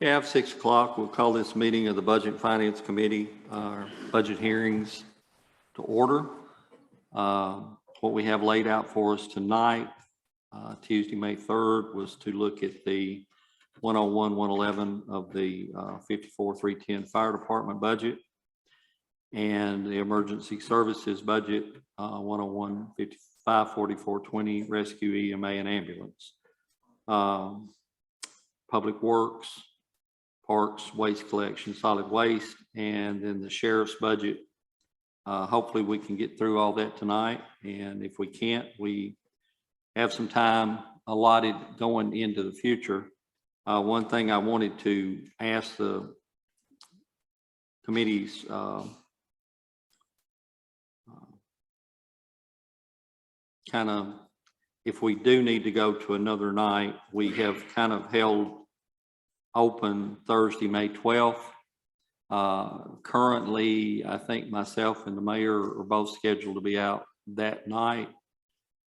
Yeah, 6 o'clock, we'll call this meeting of the Budget and Finance Committee, budget hearings to order. What we have laid out for us tonight, Tuesday, May 3rd, was to look at the 101, 111 of the 54,310 Fire Department budget and the Emergency Services budget, 101, 55, 4420 Rescue, EMA, and Ambulance. Public Works, Parks, Waste Collection, Solid Waste, and then the Sheriff's budget. Hopefully we can get through all that tonight, and if we can't, we have some time allotted going into the future. One thing I wanted to ask the committee's kind of, if we do need to go to another night, we have kind of held open Thursday, May 12th. Currently, I think myself and the mayor are both scheduled to be out that night.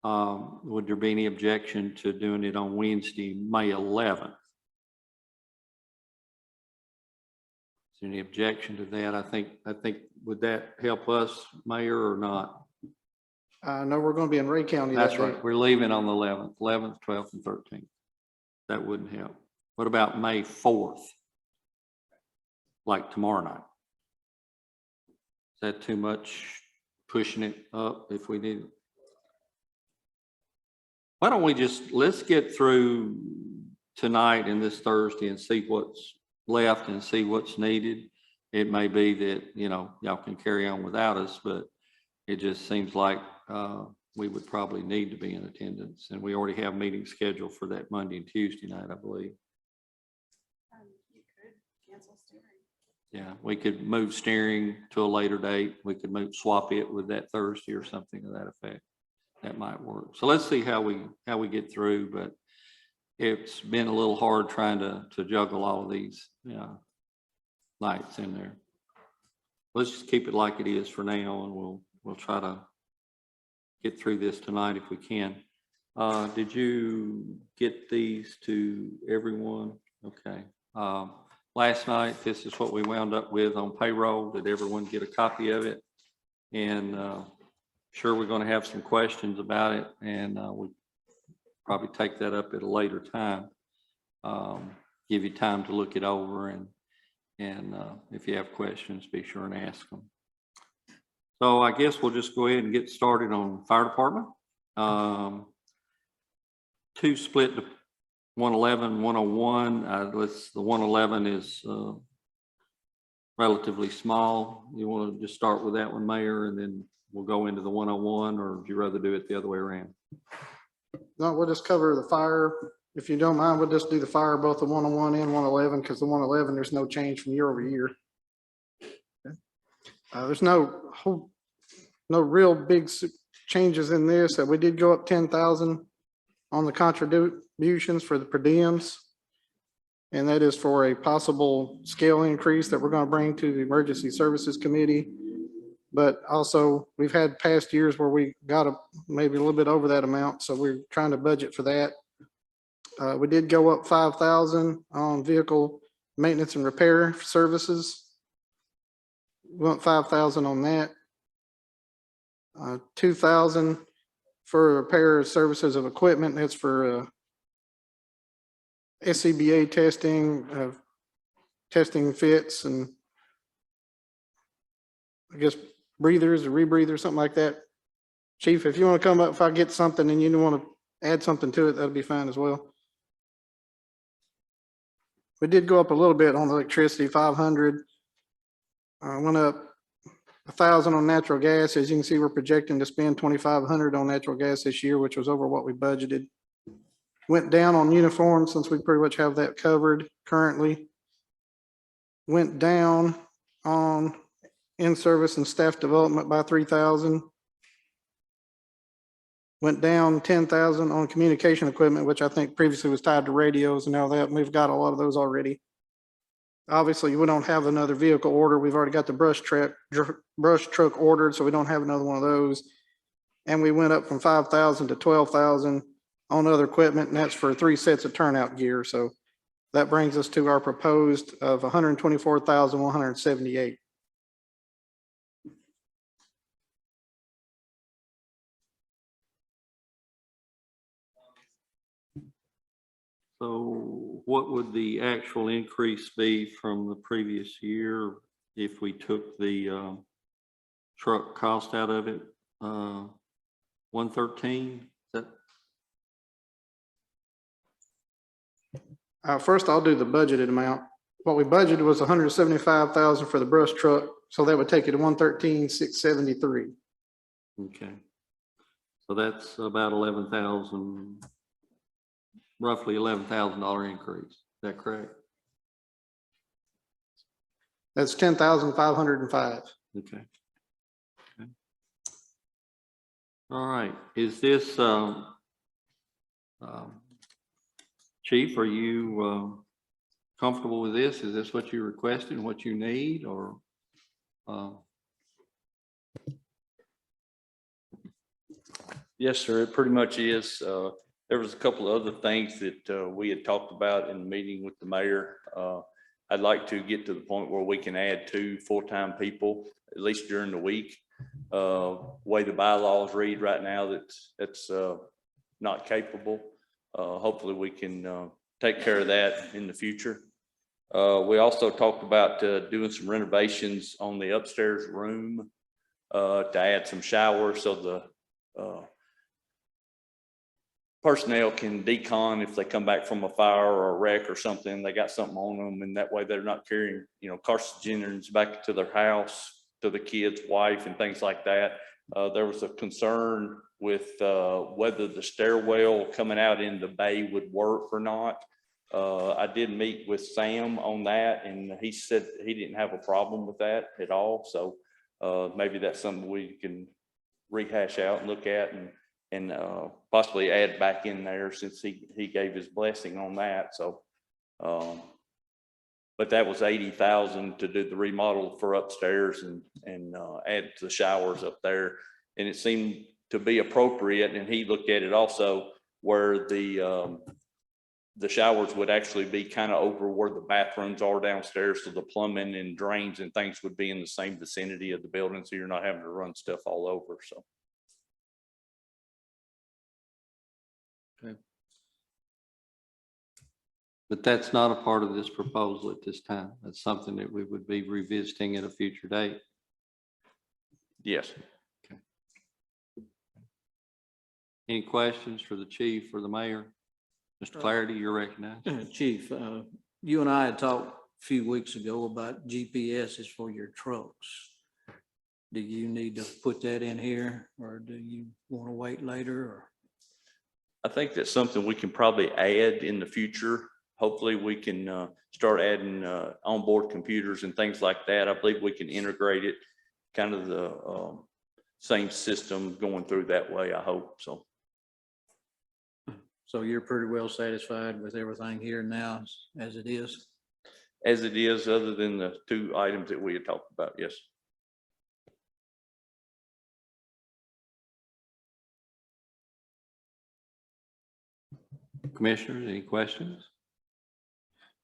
Would there be any objection to doing it on Wednesday, May 11th? Is there any objection to that? I think would that help us, Mayor, or not? I know we're going to be in Ray County. That's right. We're leaving on the 11th, 12th, and 13th. That wouldn't help. What about May 4th? Like tomorrow night? Is that too much pushing it up if we need it? Why don't we let's get through tonight and this Thursday and see what's left and see what's needed. It may be that, y'all can carry on without us, but it just seems like we would probably need to be in attendance, and we already have meetings scheduled for that Monday and Tuesday night, I believe. You could cancel steering. Yeah, we could move steering to a later date. We could swap it with that Thursday or something to that effect. That might work. So let's see how we get through, but it's been a little hard trying to juggle all of these nights in there. Let's just keep it like it is for now, and we'll try to get through this tonight if we can. Did you get these to everyone? Okay. Last night, this is what we wound up with on payroll. Did everyone get a copy of it? And sure, we're going to have some questions about it, and we'll probably take that up at a later time. Give you time to look it over, and if you have questions, be sure and ask them. So I guess we'll just go ahead and get started on fire department. Two split to 111, 101. The 111 is relatively small. You want to just start with that one, Mayor, and then we'll go into the 101, or would you rather do it the other way around? No, we'll just cover the fire. If you don't mind, we'll just do the fire, both the 101 and 111, because the 111, there's no change from year over year. There's no real big changes in this. We did go up 10,000 on the contributions for the per diems, and that is for a possible scale increase that we're going to bring to the Emergency Services Committee. But also, we've had past years where we got maybe a little bit over that amount, so we're trying to budget for that. We did go up 5,000 on vehicle maintenance and repair services. We went 5,000 on that. 2,000 for repair services of equipment. That's for SCBA testing, testing fits, and I guess breathers or rebreathers, something like that. Chief, if you want to come up, if I get something and you want to add something to it, that'll be fine as well. We did go up a little bit on electricity, 500. Went up 1,000 on natural gas. As you can see, we're projecting to spend 2,500 on natural gas this year, which was over what we budgeted. Went down on uniforms since we pretty much have that covered currently. Went down on in-service and staff development by 3,000. Went down 10,000 on communication equipment, which I think previously was tied to radios and all that. And we've got a lot of those already. Obviously, we don't have another vehicle order. We've already got the brush truck ordered, so we don't have another one of those. And we went up from 5,000 to 12,000 on other equipment, and that's for 3 sets of turnout gear. So That brings us to our proposed of 124,178. So what would the actual increase be from the previous year if we took the truck cost out of it? 113? Is that First, I'll do the budgeted amount. What we budgeted was 175,000 for the brush truck, so that would take it to 113,673. okay? So that's about 11,000, roughly $11,000 increase. Is that correct? That's 10,505. Okay. Okay. All right. Is this, Chief, are you comfortable with this? Is this what you requested and what you need, or? Yes, sir. It pretty much is. There was a couple of other things that we had talked about in the meeting with the mayor. I'd like to get to the point where we can add 2 full-time people, at least during the week. Way the bylaws read right now, that's not capable. Hopefully we can take care of that in the future. We also talked about doing some renovations on the upstairs room to add some showers so the personnel can decon if they come back from a fire or a wreck or something. They got something on them, and that way they're not carrying, carcinogens back to their house, to the kid's wife and things like that. There was a concern with whether the stairwell coming out in the bay would work or not. I did meet with Sam on that, and he said he didn't have a problem with that at all. So maybe that's something we can rehash out and look at and possibly add back in there, since he gave his blessing on that. So, but that was 80,000 to do the remodel for upstairs and add the showers up there. And it seemed to be appropriate. And he looked at it also where the showers would actually be kind of over where the bathrooms are downstairs. So the plumbing and drains and things would be in the same vicinity of the building. So you're not having to run stuff all over. So. Okay. But that's not a part of this proposal at this time. That's something that we would be revisiting at a future date. Yes. Okay. Any questions for the chief or the mayor? Mr. Clarity, you're recognized. Chief, you and I had talked a few weeks ago about GPSs for your trucks. Do you need to put that in here, or do you want to wait later? Or? I think that's something we can probably add in the future. Hopefully we can start adding onboard computers and things like that. I believe we can integrate it, kind of the same system going through that way, I hope so. So you're pretty well satisfied with everything here now as it is? As it is, other than the 2 items that we had talked about, yes. Commissioners, any questions?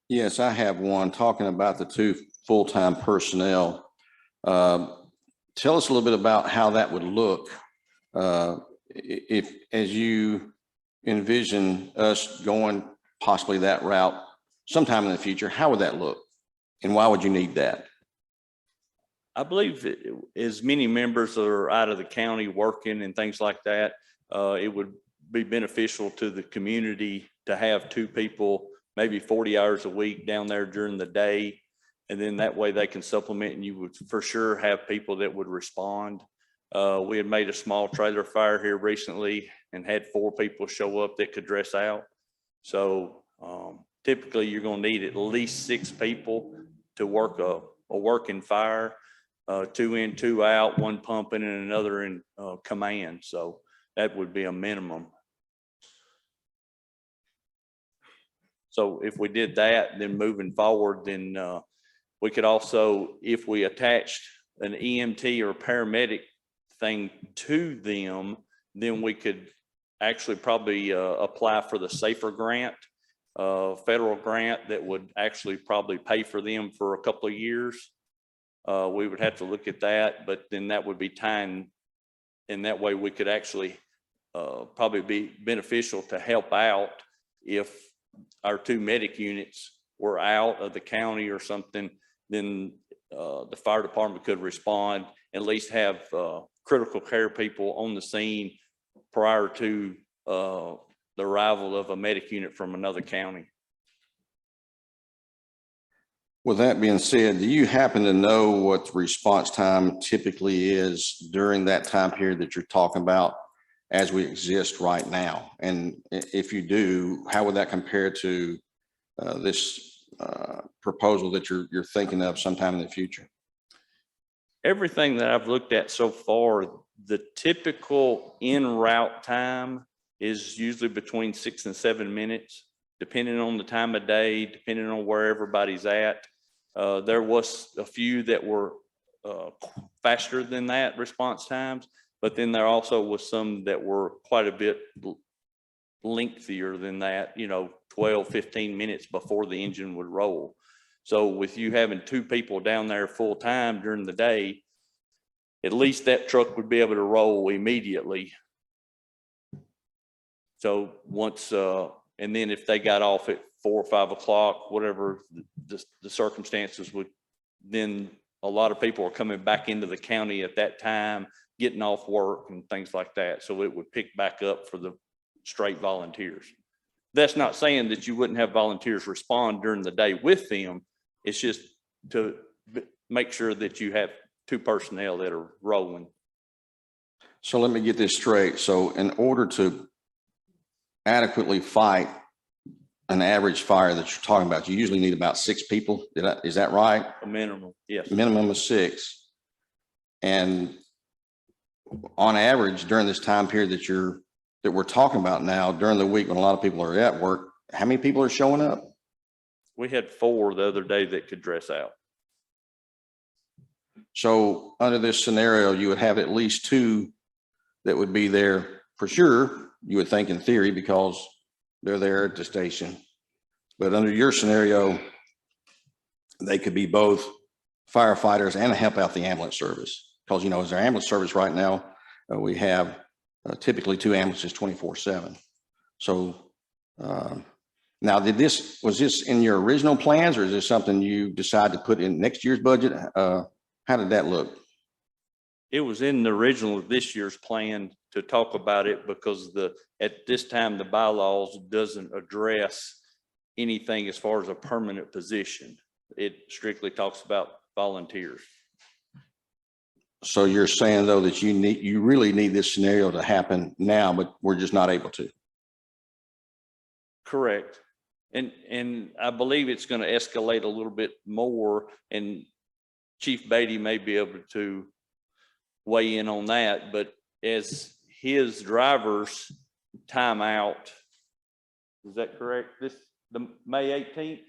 Yes, I have one talking about the 2 full-time personnel. Tell us a little bit about how that would look if, as you envision us going possibly that route sometime in the future. How would that look, and why would you need that? I believe as many members are out of the county working and things like that, it would be beneficial to the community to have 2 people, maybe 40 hours a week down there during the day. And then that way they can supplement, and you would for sure have people that would respond. We had made a small trailer fire here recently and had 4 people show up that could dress out. So typically you're going to need at least 6 people to work a working fire, 2 in, 2 out, 1 pumping and another in command. So that would be a minimum. So if we did that, then moving forward, then we could also, if we attached an EMT or paramedic thing to them, then we could actually probably apply for the SAFER grant federal grant that would actually probably pay for them for a couple of years. We would have to look at that, but then that would be time. And that way we could actually probably be beneficial to help out if our 2 medic units were out of the county or something, then the fire department could respond, at least have critical care people on the scene prior to the arrival of a medic unit from another county. With that being said, do you happen to know what the response time typically is during that time period that you're talking about as we exist right now? And if you do, how would that compare to this proposal that you're thinking of sometime in the future? Everything that I've looked at so far, the typical en route time is usually between 6 and 7 minutes, depending on the time of day, depending on where everybody's at. There was a few that were faster than that response times, but then there also was some that were quite a bit lengthier than that, 12, 15 minutes before the engine would roll. So with you having 2 people down there full time during the day, at least that truck would be able to roll immediately. So once, and then if they got off at 4 or 5 o'clock, whatever the circumstances would, then a lot of people are coming back into the county at that time, getting off work and things like that. So it would pick back up for the straight volunteers. That's not saying that you wouldn't have volunteers respond during the day with them. It's just to make sure that you have 2 personnel that are rolling. So let me get this straight. So in order to adequately fight an average fire that you're talking about, you usually need about 6 people. Is that right? A minimum, yes. Minimum of 6. And on average, during this time period that we're talking about now, during the week when a lot of people are at work, how many people are showing up? We had 4 the other day that could dress out. So under this scenario, you would have at least 2 that would be there for sure, you would think in theory, because they're there at the station. But under your scenario, they could be both firefighters and help out the ambulance service. Because, as our ambulance service right now, we have typically 2 ambulances 24/7. So now was this in your original plans, or is this something you decided to put in next year's budget? How did that look? It was in the original of this year's plan to talk about it because at this time, the bylaws doesn't address anything as far as a permanent position. It strictly talks about volunteers. So you're saying though that you really need this scenario to happen now, but we're just not able to. Correct. And I believe it's going to escalate a little bit more, and Chief Beatty may be able to weigh in on that, but as his driver's time out, is that correct? The May 18th?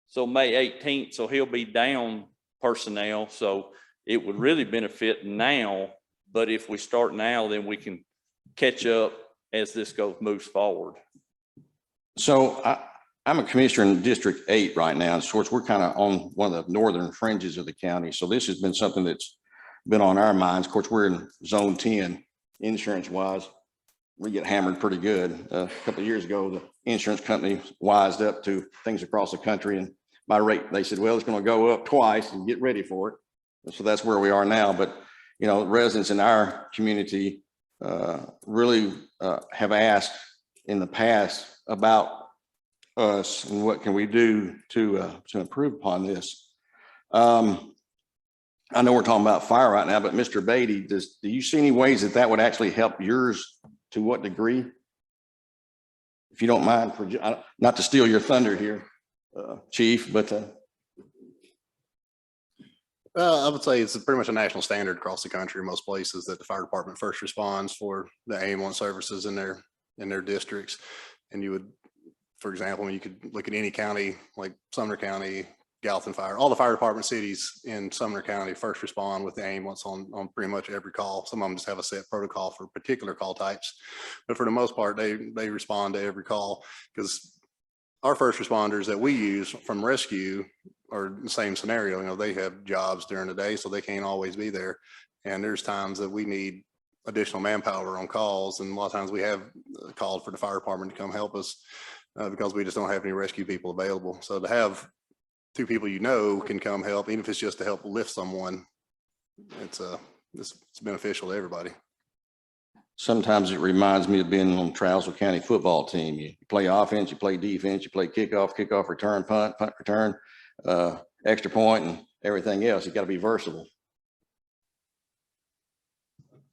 So May 18th, so he'll be down personnel. So it would really benefit now, but if we start now, then we can catch up as this moves forward. So I'm a commissioner in District 8 right now. And of course, we're kind of on one of the northern fringes of the county. So this has been something that's been on our minds. Of course, we're in zone 10 insurance wise. We get hammered pretty good. A couple of years ago, the insurance company wised up to things across the country, and by rate, they said, well, it's going to go up twice and get ready for it. So that's where we are now. But, residents in our community really have asked in the past about us and what can we do to improve upon this. I know we're talking about fire right now, but Mr. Beatty, do you see any ways that would actually help yours? To what degree? If you don't mind, not to steal your thunder here, Chief, but I would say it's pretty much a national standard across the country, most places, that the fire department first responds for the ambulance services in their districts. And you would, for example, you could look at any county like Sumner County, Gallatin Fire, all the fire department cities in Sumner County first respond with the ambulance on pretty much every call. Some of them just have a set protocol for particular call types, but for the most part, they respond to every call, because our first responders that we use from rescue are the same scenario. You know, they have jobs during the day, so they can't always be there. And there's times that we need additional manpower on calls. And a lot of times we have called for the fire department to come help us because we just don't have any rescue people available. So to have two people, you know, can come help, even if it's just to help lift someone, it's beneficial to everybody. Sometimes it reminds me of being on the Trousdale County football team. You play offense, you play defense, you play kickoff return, punt return, extra point, and everything else. You got to be versatile.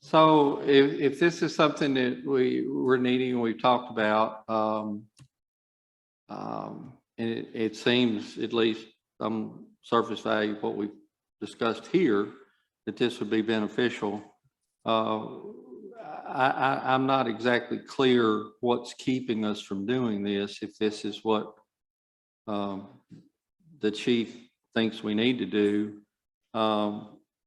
So if this is something that we're needing and we've talked about, and it seems, at least surface value, what we've discussed here, that this would be beneficial. I'm not exactly clear what's keeping us from doing this, if this is what the chief thinks we need to do.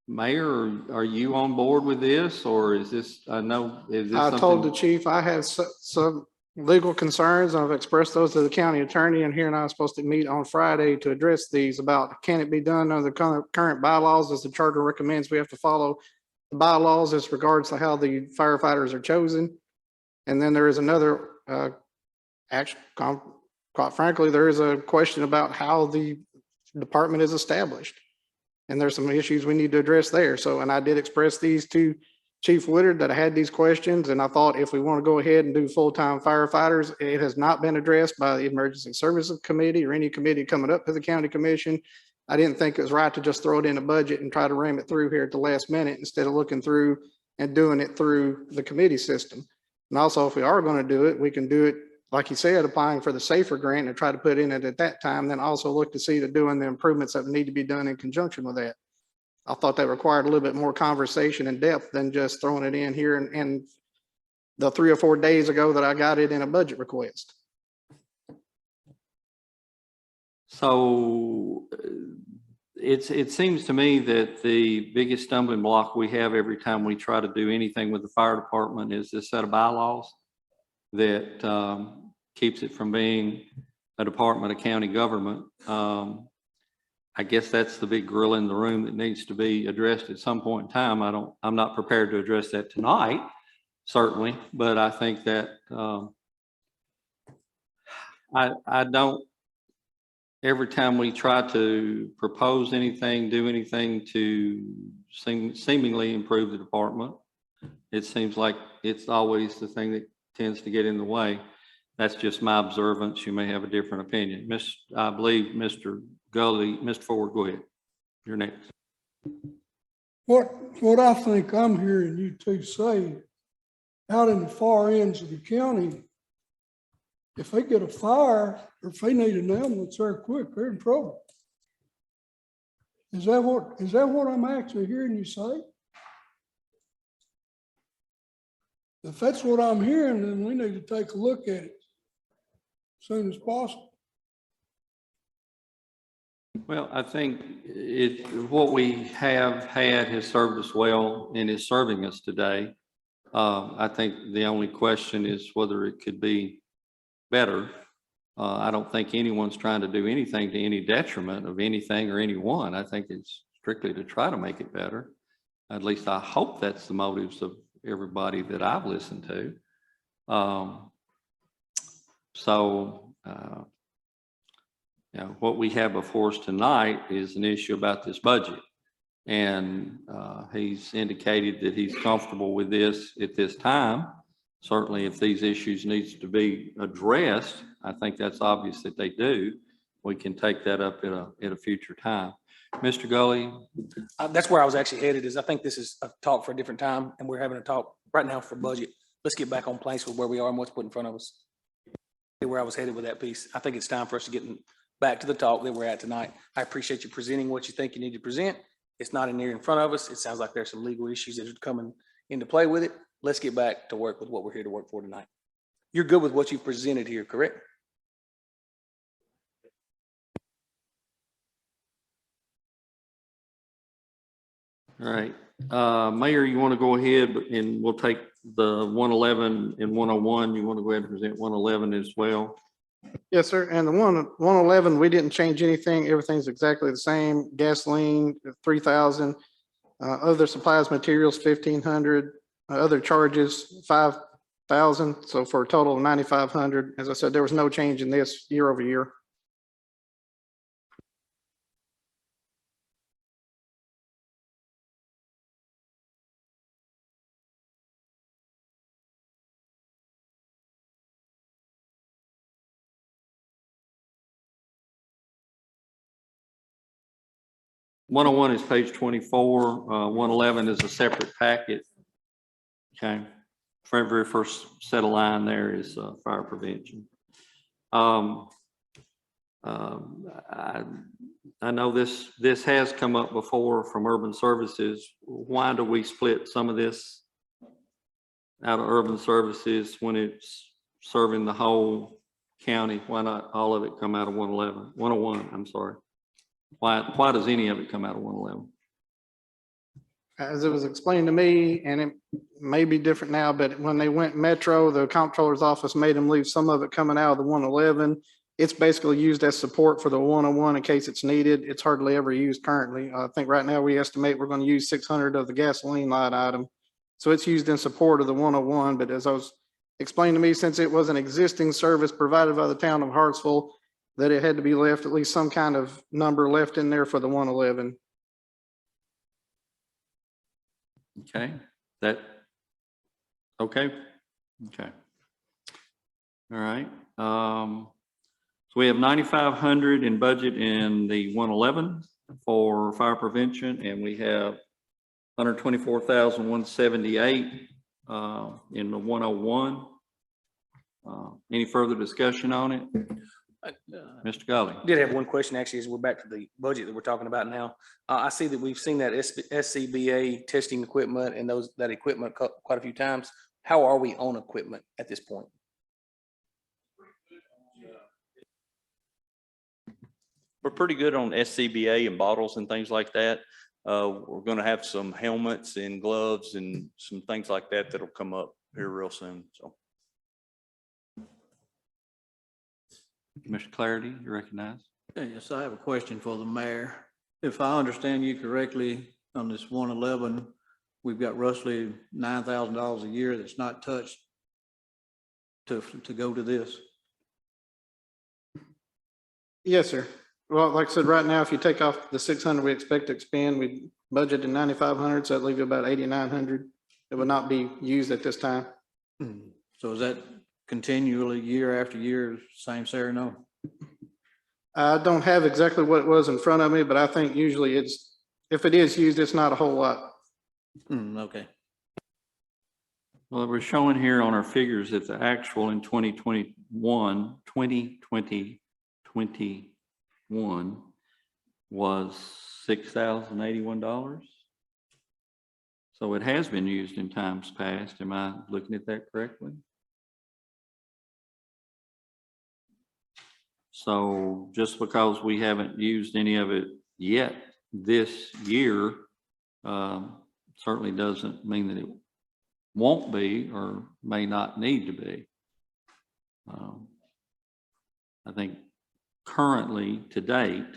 Mayor, are you on board with this, or is this, is this I something? told the chief I have some legal concerns. I've expressed those to the county attorney, and he and I are supposed to meet on Friday to address these about, can it be done under the current bylaws as the charter recommends? We have to follow the bylaws as regards to how the firefighters are chosen. And then there is another action, quite frankly, there is a question about how the department is established. And there's some issues we need to address there. So, and I did express these to Chief Woodard that I had these questions, and I thought if we want to go ahead and do full-time firefighters, it has not been addressed by the Emergency Services Committee or any committee coming up to the county commission. I didn't think it was right to just throw it in a budget and try to ram it through here at the last minute instead of looking through and doing it through the committee system. And also, if we are going to do it, we can do it, like you said, applying for the SAFER grant and try to put in it at that time, then also look to see to doing the improvements that need to be done in conjunction with that. I thought that required a little bit more conversation and depth than just throwing it in here and the 3 or 4 days ago that I got it in a budget request. So it seems to me that the biggest stumbling block we have every time we try to do anything with the fire department is this set of bylaws that keeps it from being a department of county government. I guess that's the big gorilla in the room that needs to be addressed at some point in time. I'm not prepared to address that tonight, certainly, but I think that I don't, every time we try to propose anything, do anything to seemingly improve the department, it seems like it's always the thing that tends to get in the way. That's just my observance. You may have a different opinion. I believe Mr. Gully, Mr. Ford, go ahead. You're next. What I think I'm hearing you two say, out in the far ends of the county, if they get a fire or if they need an ambulance there quick, they're in trouble. Is that what I'm actually hearing you say? If that's what I'm hearing, then we need to take a look at it as soon as possible. Well, I think what we have had has served us well and is serving us today. I think the only question is whether it could be better. I don't think anyone's trying to do anything to any detriment of anything or anyone. I think it's strictly to try to make it better. At least I hope that's the motives of everybody that I've listened to. You know, what we have before us tonight is an issue about this budget. And he's indicated that he's comfortable with this at this time. Certainly, if these issues needs to be addressed, I think that's obvious that they do. We can take that up at a future time. Mr. Gully? That's where I was actually headed, is I think this is a talk for a different time, and we're having a talk right now for budget. Let's get back on place with where we are and what's put in front of us. Where I was headed with that piece. I think it's time for us to get back to the talk that we're at tonight. I appreciate you presenting what you think you need to present. It's not in here in front of us. It sounds like there's some legal issues that are coming into play with it. Let's get back to work with what we're here to work for tonight. You're good with what you've presented here, correct? All right. Mayor, you want to go ahead and we'll take the 111 and 101. You want to go ahead and present 111 as well? Yes, sir. And the 111, we didn't change anything. Everything's exactly the same. Gasoline, 3,000. Other supplies, materials, 1,500. Other charges, 5,000. So for a total of 9,500. As I said, there was no change in this year over year. One-on-one is page 24. 111 is a separate packet. Okay. Very first set of line there is fire prevention. I know this has come up before from urban services. Why do we split some of this out of urban services when it's serving the whole county? Why not all of it come out of 101, I'm sorry. Why does any of it come out of 111? As it was explained to me, and it may be different now, but when they went Metro, the comptroller's office made them leave some of it coming out of the 111. It's basically used as support for the 101 in case it's needed. It's hardly ever used currently. I think right now we estimate we're going to use 600 of the gasoline line item. So it's used in support of the 101. But as I was explained to me, since it was an existing service provided by the town of Hartsville, that it had to be left at least some kind of number left in there for the 111. Okay, that, okay, okay. All right. So we have 9,500 in budget in the 111 for fire prevention, and we have 124,178 in the 101. Any further discussion on it? Mr. Golly. Did have one question actually, as we're back to the budget that we're talking about now. I see that we've seen that SCBA testing equipment and that equipment quite a few times. How are we on equipment at this point? We're pretty good on SCBA and bottles and things like that. We're going to have some helmets and gloves and some things like that that'll come up here real soon. So, Mr. Clarity, you recognize? Yes, I have a question for the mayor. If I understand you correctly, on this 111, we've got roughly $9,000 a year that's not touched to go to this. Yes, sir. Well, like I said, right now, if you take off the 600 we expect to expend, we budgeted 9,500, so that leaves you about 8,900. It would not be used at this time. So is that continually year after year, same scenario? I don't have exactly what it was in front of me, but I think usually it's, if it is used, it's not a whole lot. Okay. Well, we're showing here on our figures that the actual in 2021 was $6,081. So it has been used in times past. Am I looking at that correctly? So just because we haven't used any of it yet this year, certainly doesn't mean that it won't be or may not need to be. I think currently to date,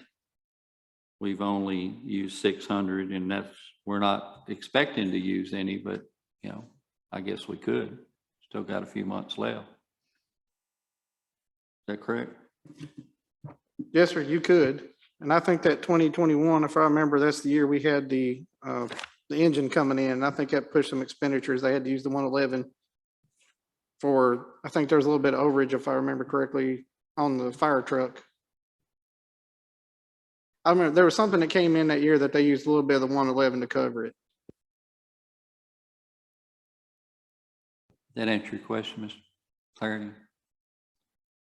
we've only used 600, and we're not expecting to use any, but you know, I guess we could. Still got a few months left. Is that correct? Yes, sir, you could. And I think that 2021, if I remember, that's the year we had the engine coming in. I think that pushed some expenditures. They had to use the 111 for, I think there's a little bit of overage, if I remember correctly, on the fire truck. I remember there was something that came in that year that they used a little bit of the 111 to cover it. That answer your question, Mr. Clarity?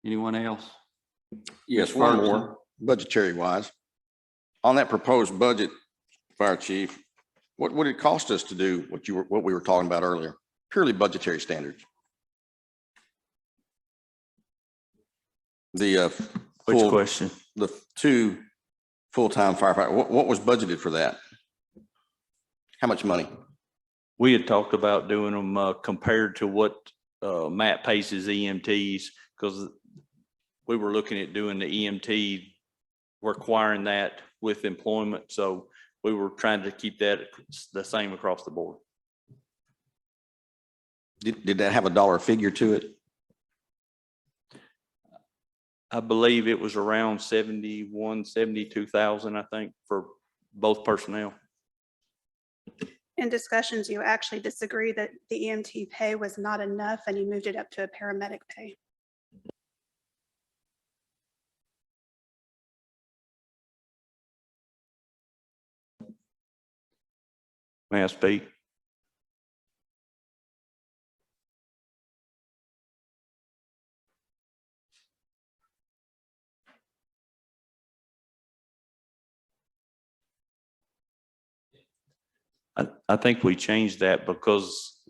Anyone else? Yes, Mr. one Ferguson. more, budgetary wise. On that proposed budget, Fire Chief, what would it cost us to do what we were talking about earlier? Purely budgetary standards. The which question? The 2 full-time firefighters, what was budgeted for that? How much money? We had talked about doing them compared to what Matt pays his EMTs, because we were looking at doing the EMT, requiring that with employment. So we were trying to keep that the same across the board. Did that have a dollar figure to it? I believe it was around 72,000, I think, for both personnel. In discussions, you actually disagree that the EMT pay was not enough and you moved it up to a paramedic pay. May I speak? I think we changed that because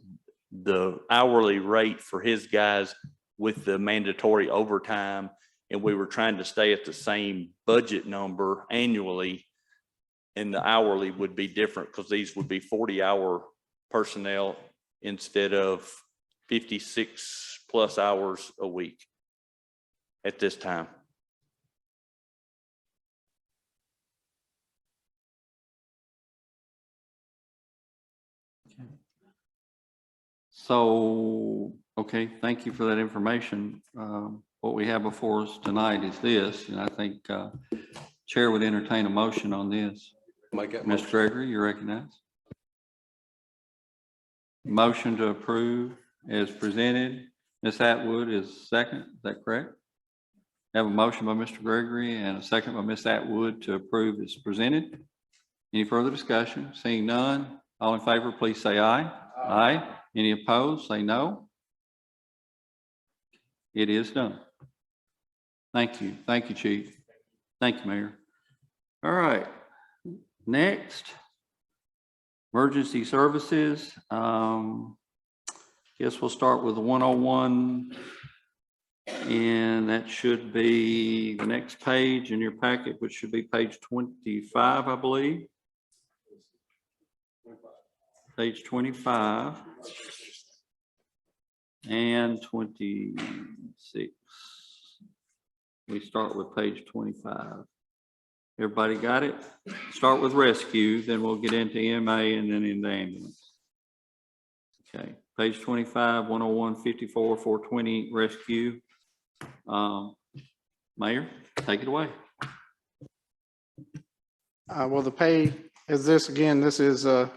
the hourly rate for his guys with the mandatory overtime, and we were trying to stay at the same budget number annually, and the hourly would be different because these would be 40-hour personnel instead of 56+ hours a week at this time. So, okay, thank you for that information. What we have before us tonight is this, and I think Chair would entertain a motion on this. Mr. Gregory, you recognize. Motion to approve as presented. Ms. Atwood is second, is that correct? Have a motion by Mr. Gregory and a second by Ms. Atwood to approve as presented. Any further discussion? Seeing none, all in favor, please say aye. Aye. Any opposed, say no. It is done. Thank you. Thank you, Chief. Thank you, Mayor. All right. Next, emergency services. Guess we'll start with the 101. And that should be the next page in your packet, which should be page 25, I believe. Page 25 and 26. We start with page 25. Everybody got it? Start with rescue, then we'll get into MA and then into ambulance. Okay, page 25, 101, 54, 420, rescue. Mayor, take it away. Well, the pay is this, again, this is the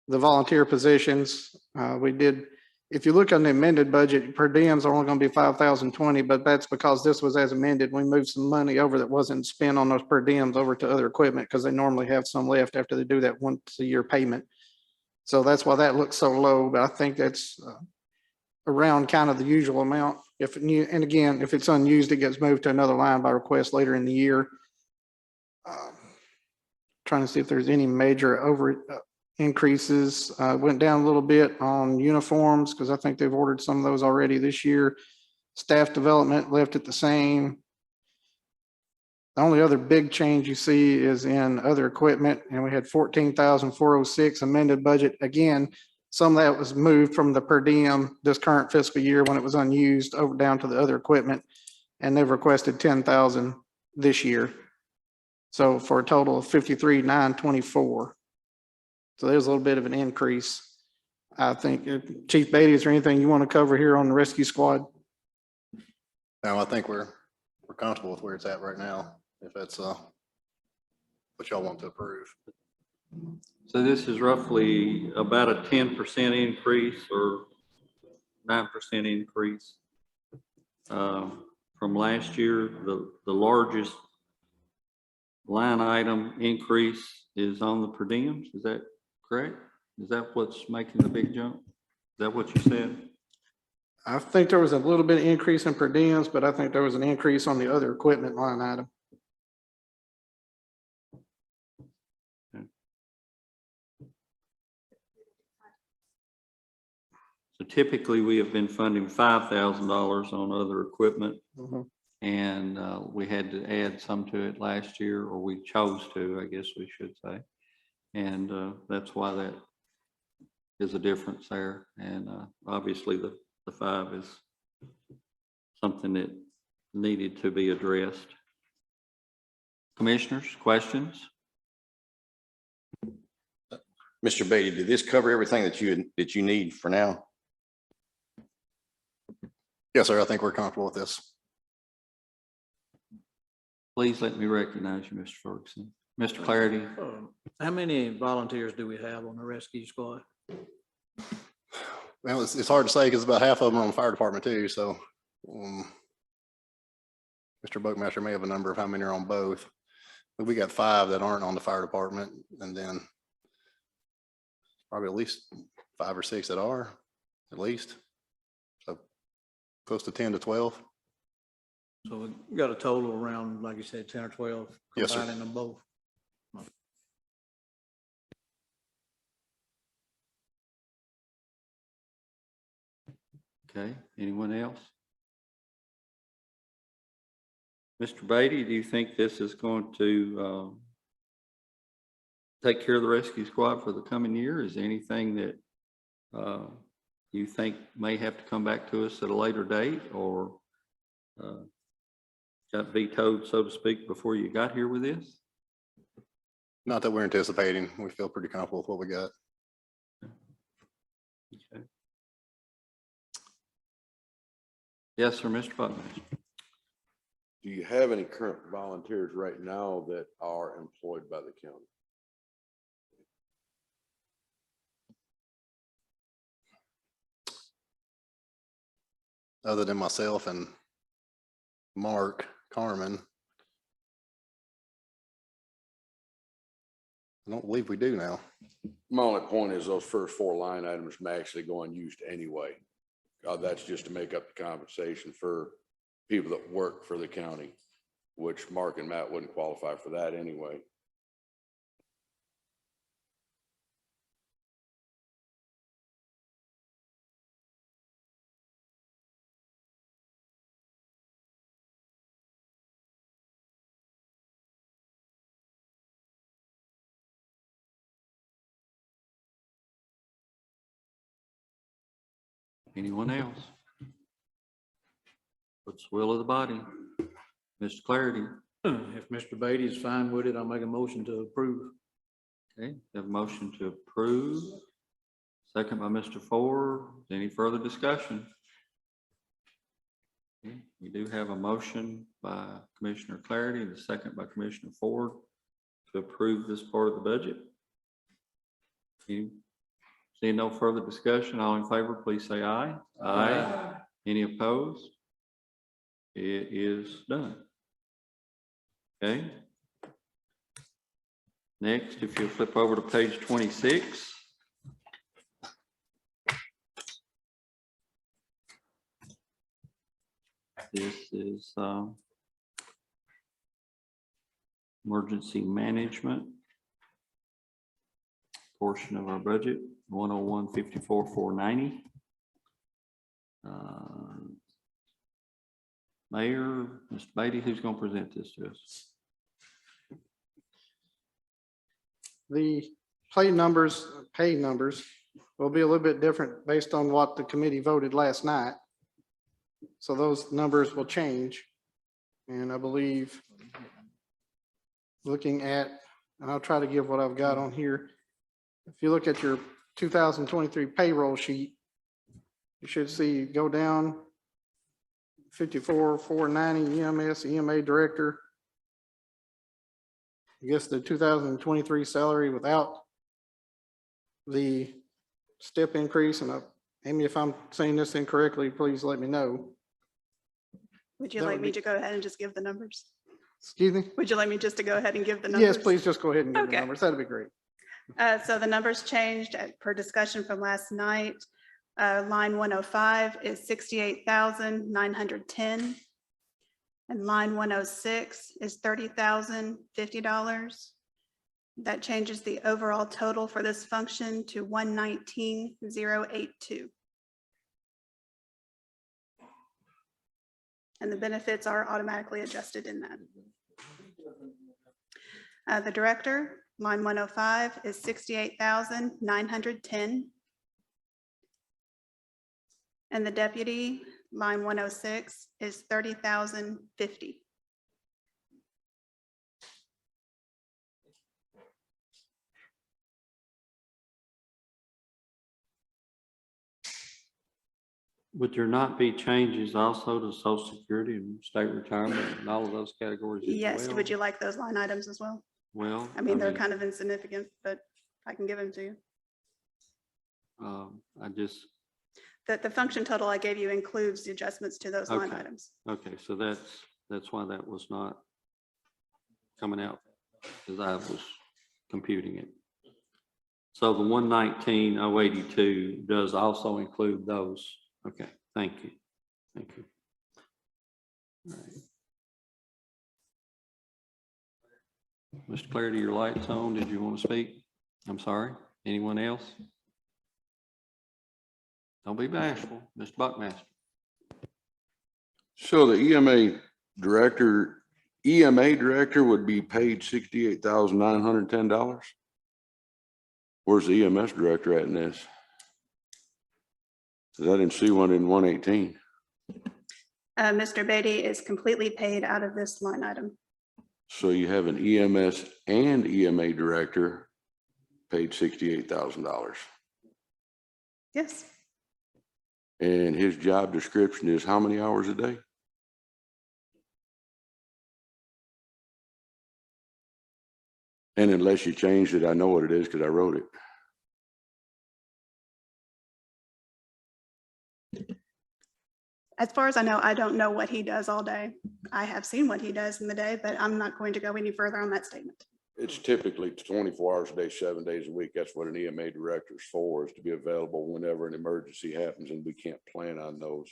volunteer positions. We did, if you look on the amended budget, per diems are only going to be 5,020, but that's because this was as amended. We moved some money over that wasn't spent on those per diems over to other equipment because they normally have some left after they do that once a year payment. So that's why that looks so low, but I think that's around kind of the usual amount. If new, and again, if it's unused, it gets moved to another line by request later in the year. Trying to see if there's any major increases. Went down a little bit on uniforms because I think they've ordered some of those already this year. Staff development left it the same. The only other big change you see is in other equipment, and we had 14,406 amended budget. Again, some of that was moved from the per diem this current fiscal year when it was unused over down to the other equipment, and they've requested 10,000 this year. So for a total of 53,924. So there's a little bit of an increase. I think, Chief Beatty, is there anything you want to cover here on the rescue squad? No, I think we're comfortable with where it's at right now, if that's what y'all want to approve. So this is roughly about a 10% increase or 9% increase from last year. The largest line item increase is on the per diems. Is that correct? Is that what's making the big jump? Is that what you said? I think there was a little bit of increase in per diems, but I think there was an increase on the other equipment line item. So typically we have been funding $5,000 on other equipment. And we had to add some to it last year, or we chose to, I guess we should say. And that's why that is a difference there. And obviously the 5 is something that needed to be addressed. Commissioners, questions? Mr. Beatty, did this cover everything that you need for now? Yes, sir. I think we're comfortable with this. Please let me recognize you, Mr. Ferguson. Mr. Clarity, How many volunteers do we have on the rescue squad? Well, it's hard to say because about half of them are on the fire department too, so. Mr. Buckmaster may have a number of how many are on both. But we got 5 that aren't on the fire department, and then probably at least 5 or 6 that are, at least. So close to 10 to 12. So we got a total around, like you said, 10 or 12. Yes, sir. Combining them both. okay, anyone else? Mr. Beatty, do you think this is going to take care of the rescue squad for the coming year? Is there anything that you think may have to come back to us at a later date, or got vetoed, so to speak, before you got here with this? Not that we're anticipating. We feel pretty comfortable with what we got. Okay. Yes, sir, Mr. Buckmaster. Do you have any current volunteers right now that are employed by the county? Other than myself and Mark Carmen, I don't believe we do now. My only point is those first 4 line items may actually go unused anyway. That's just to make up the compensation for people that work for the county, which Mark and Matt wouldn't qualify for that anyway. Anyone else? What's the will of the body? Mr. Clarity. If Mr. Beatty is fine with it, I'll make a motion to approve. Okay, have a motion to approve. Second by Mr. Ford. Any further discussion? Okay, we do have a motion by Commissioner Clarity and a second by Commissioner Ford to approve this part of the budget. Seeing no further discussion, all in favor, please say aye. Aye. Any opposed? It is done. Okay. Next, if you'll flip over to page 26. This is emergency management portion of our budget, 101-54-490. Mayor, Mr. Beatty, who's going to present this to us? The pay numbers will be a little bit different based on what the committee voted last night. So those numbers will change. And I believe looking at, and I'll try to give what I've got on here. If you look at your 2023 payroll sheet, you should see go down 54-490 EMS, EMA director. I guess the 2023 salary without the step increase, and Amy, if I'm saying this incorrectly, please let me know. Would you That like would me be- to go ahead and just give the numbers? Excuse me? Would you like me just to go ahead and give the numbers? Yes, please just go ahead and give the Okay. numbers. That'd be great. So the numbers changed per discussion from last night. Line 105 is 68,910. And line 106 is $30,050. That changes the overall total for this function to 119,082. And the benefits are automatically adjusted in that. The director, line 105 is 68,910. And the deputy, line 106 is 30,050. Would there not be changes also to social security and state retirement and all of those categories as Yes, well? would you like those line items as well? Well, I mean, they're kind of insignificant, but I can give them to you. I just, The function total I gave you includes the adjustments to those line Okay. items. okay, so that's why that was not coming out, because I was computing it. So the 119,082 does also include those. Okay, thank you. Thank you. All right. Mr. Clarity, your light's on. Did you want to speak? I'm sorry. Anyone else? Don't be bashful, Mr. Buckmaster. So the EMA director would be paid $68,910. Where's the EMS director at in this? 'Cause I didn't see one in 118. Mr. Beatty is completely paid out of this line item. So you have an EMS and EMA director paid $68,000. Yes, And his job description is how many hours a day? And unless you changed it, I know what it is because I wrote it. as far as I know, I don't know what he does all day. I have seen what he does in the day, but I'm not going to go any further on that statement. It's typically 24 hours a day, 7 days a week. That's what an EMA director is for, is to be available whenever an emergency happens, and we can't plan on those.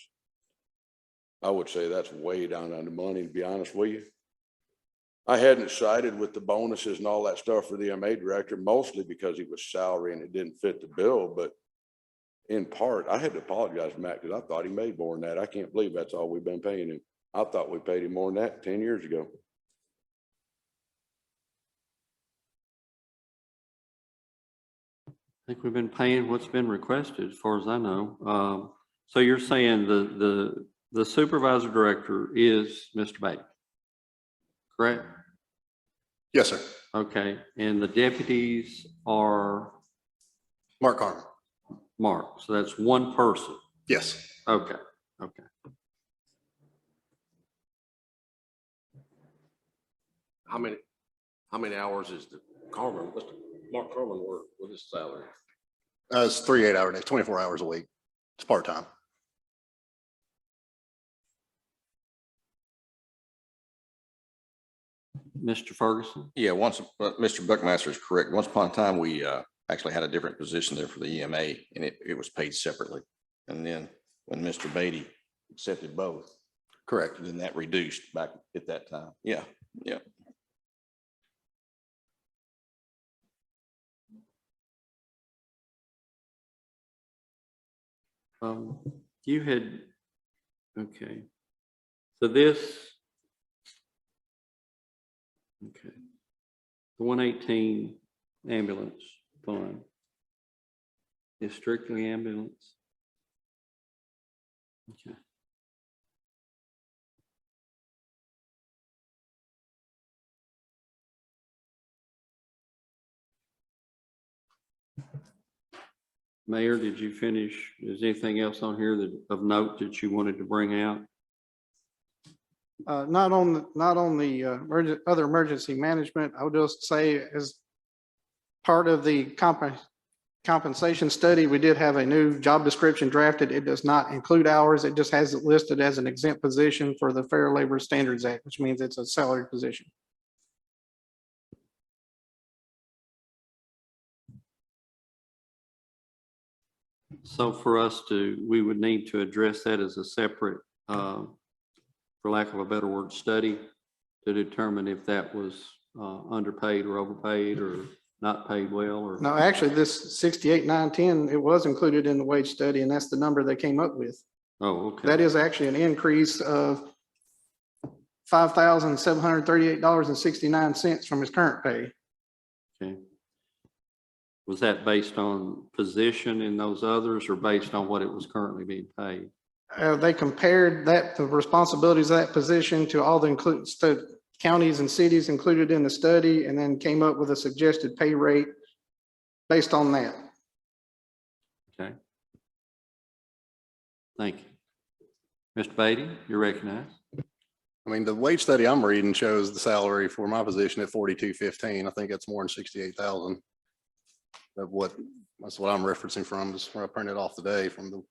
I would say that's way down on the money, to be honest with you. I hadn't sided with the bonuses and all that stuff for the EMA director, mostly because he was salary and it didn't fit the bill, but in part, I had to apologize to Matt because I thought he made more than that. I can't believe that's all we've been paying him. I thought we paid him more than that 10 years ago. I think we've been paying what's been requested, as far as I know. So you're saying the supervisor director is Mr. Beatty, correct? Yes, sir. Okay, and the deputies are Mark Carmen. Mark, so that's one person. Yes. Okay, okay. How many hours is the Carmen, Mr. Mark Carmen work with his salary? It's 3 8-hour days, 24 hours a week. It's part-time. Mr. Ferguson? Yeah, Mr. Buckmaster is correct. Once upon a time, we actually had a different position there for the EMA, and it was paid separately. And then when Mr. Beatty accepted both, Correct. then that reduced back at that time. Yeah, yeah. You had, okay. So this, okay. The 118 ambulance fund is strictly ambulance. Okay. Mayor, did you finish? Is anything else on here that of note that you wanted to bring out? Not on the other emergency management. I would just say as part of the compensation study, we did have a new job description drafted. It does not include hours. It just has it listed as an exempt position for the Fair Labor Standards Act, which means it's a salaried position. So for us we would need to address that as a separate, for lack of a better word, study to determine if that was underpaid or overpaid or not paid well, or. No, actually, this 68,910, it was included in the wage study, and that's the number they came up with. Oh, okay. That is actually an increase of $5,738.69 from his current pay. Okay. Was that based on position in those others or based on what it was currently being paid? They compared that, the responsibilities of that position to all the counties and cities included in the study, and then came up with a suggested pay rate based on that. Okay. Thank you. Mr. Beatty, you're recognized. I mean, the wage study I'm reading shows the salary for my position at 42.15. I think that's more than 68,000. That's what I'm referencing from, is where I printed off today from the.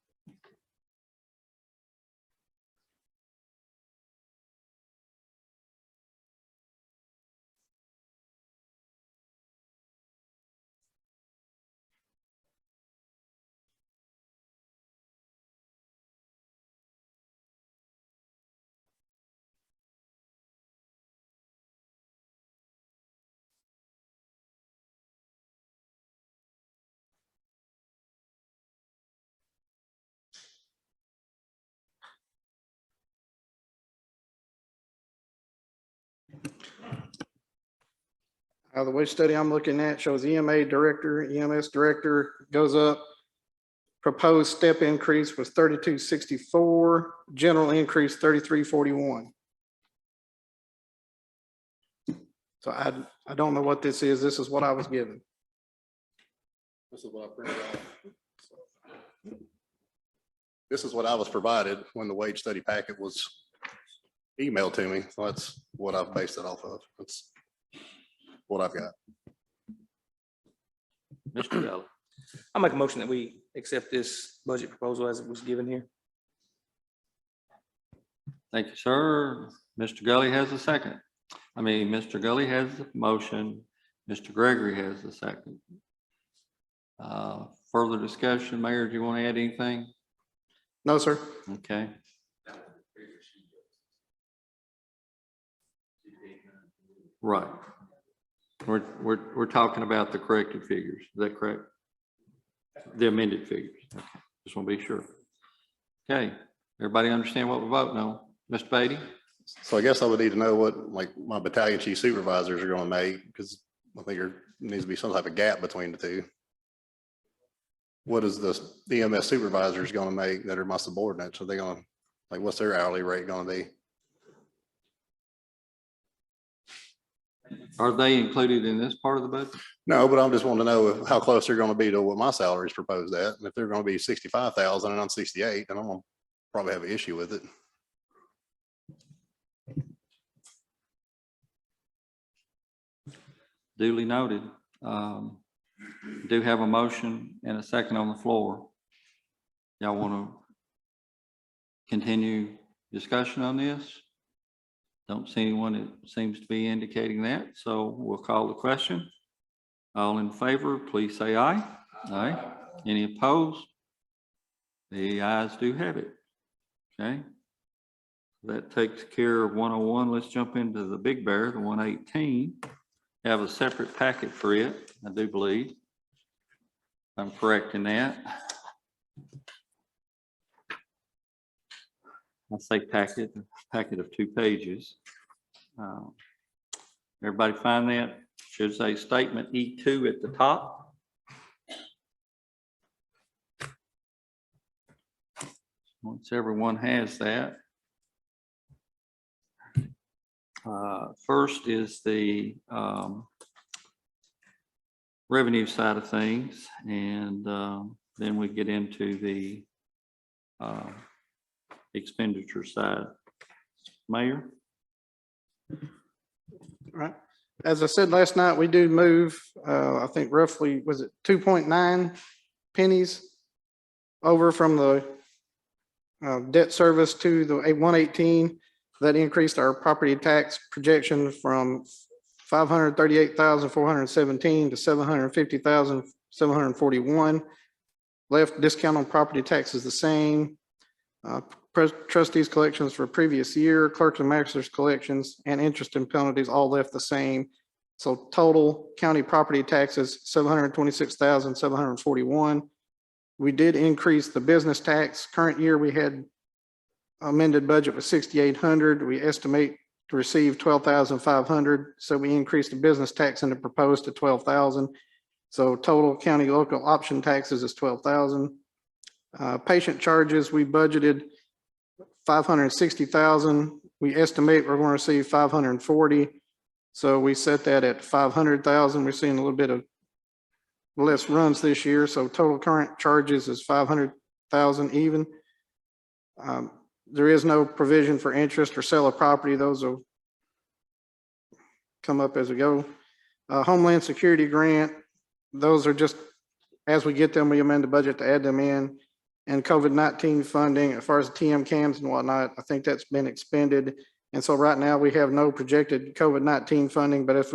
The wage study I'm looking at shows EMA director, EMS director goes up. Proposed step increase was 32.64, general increase 33.41. So I don't know what this is. This is what I was given. This is what I printed off. This is what I was provided when the wage study packet was emailed to me. So that's what I've based it off of. That's what I've got. Mr. Gully. I'll make a motion that we accept this budget proposal as it was given here. Thank you, sir. Mr. Gully has a second. Mr. Gully has the motion. Mr. Gregory has the second. Further discussion, Mayor, do you want to add anything? No, sir. Okay. Right. We're talking about the corrected figures. Is that correct? The amended figures. Okay. Just want to be sure. Okay. Everybody understand what we're voting on? Mr. Beatty? So I guess I would need to know what, like, my battalion chief supervisors are going to make, because I think there needs to be some type of gap between the two. What is the EMS supervisors going to make that are my subordinates? Are they going to, like, what's their hourly rate going to be? Are they included in this part of the budget? No, but I'm just wanting to know how close they're going to be to what my salary is proposed at. And if they're going to be 65,000 and I'm 68, then I'm going to probably have an issue with it. Duly noted. Do have a motion and a second on the floor. Y'all want to continue discussion on this? Don't see anyone that seems to be indicating that, so we'll call the question. All in favor, please say aye. Aye. Any opposed? The ayes do have it. Okay. That takes care of 101. Let's jump into the big bear, the 118. Have a separate packet for it, I do believe. I'm correct in that. I say packet of 2 pages. Everybody find that? Should say statement E2 at the top. Once everyone has that. First is the revenue side of things, and then we get into the expenditure side. Mayor? All right. As I said last night, we do move, I think roughly, was it 2.9 pennies over from the debt service to the 118. That increased our property tax projection from 538,417 to 750,741. Left discount on property taxes the same. Trustees collections for previous year, clerks and magistrates collections, and interest and penalties all left the same. So total county property taxes, 726,741. We did increase the business tax. Current year, we had amended budget was 6,800. We estimate to receive 12,500. So we increased the business tax in the proposed to 12,000. So total county local option taxes is 12,000. Patient charges, we budgeted 560,000. We estimate we're going to receive 540. So we set that at 500,000. We're seeing a little bit of less runs this year. So total current charges is 500,000 even. There is no provision for interest or sale of property. Those will come up as we go. Homeland Security Grant, those are just, as we get them, we amend the budget to add them in. And COVID-19 funding, as far as TM cams and whatnot, I think that's been expended. And so right now we have no projected COVID-19 funding, but if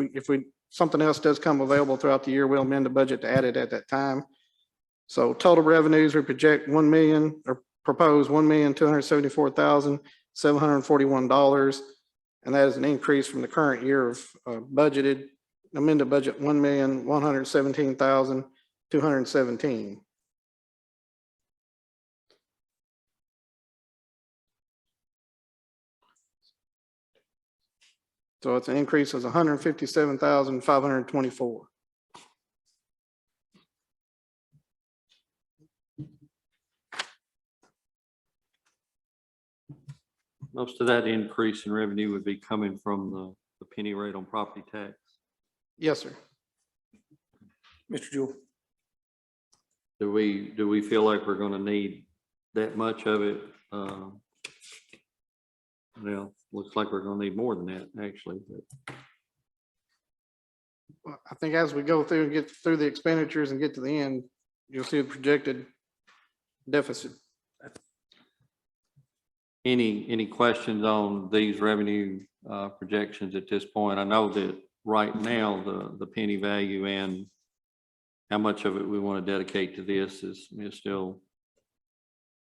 something else does come available throughout the year, we'll amend the budget to add it at that time. So total revenues, we project 1 million or propose $1,274,741. And that is an increase from the current year of budgeted amended budget $1,117,217. So it's an increase of 157,524. Most of that increase in revenue would be coming from the penny rate on property tax. Yes, sir. Mr. Jewell. Do we feel like we're going to need that much of it? Well, looks like we're going to need more than that, actually. But Well, I think as we go through and get through the expenditures and get to the end, you'll see the projected deficit. any questions on these revenue projections at this point? I know that right now the penny value and how much of it we want to dedicate to this is still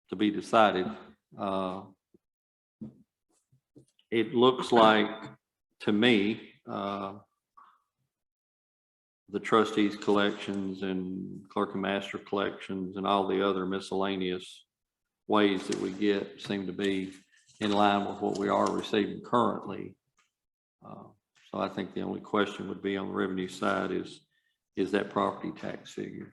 to be decided. It looks like to me the trustees collections and clerk and master collections and all the other miscellaneous ways that we get seem to be in line with what we are receiving currently. So I think the only question would be on the revenue side is that property tax figure.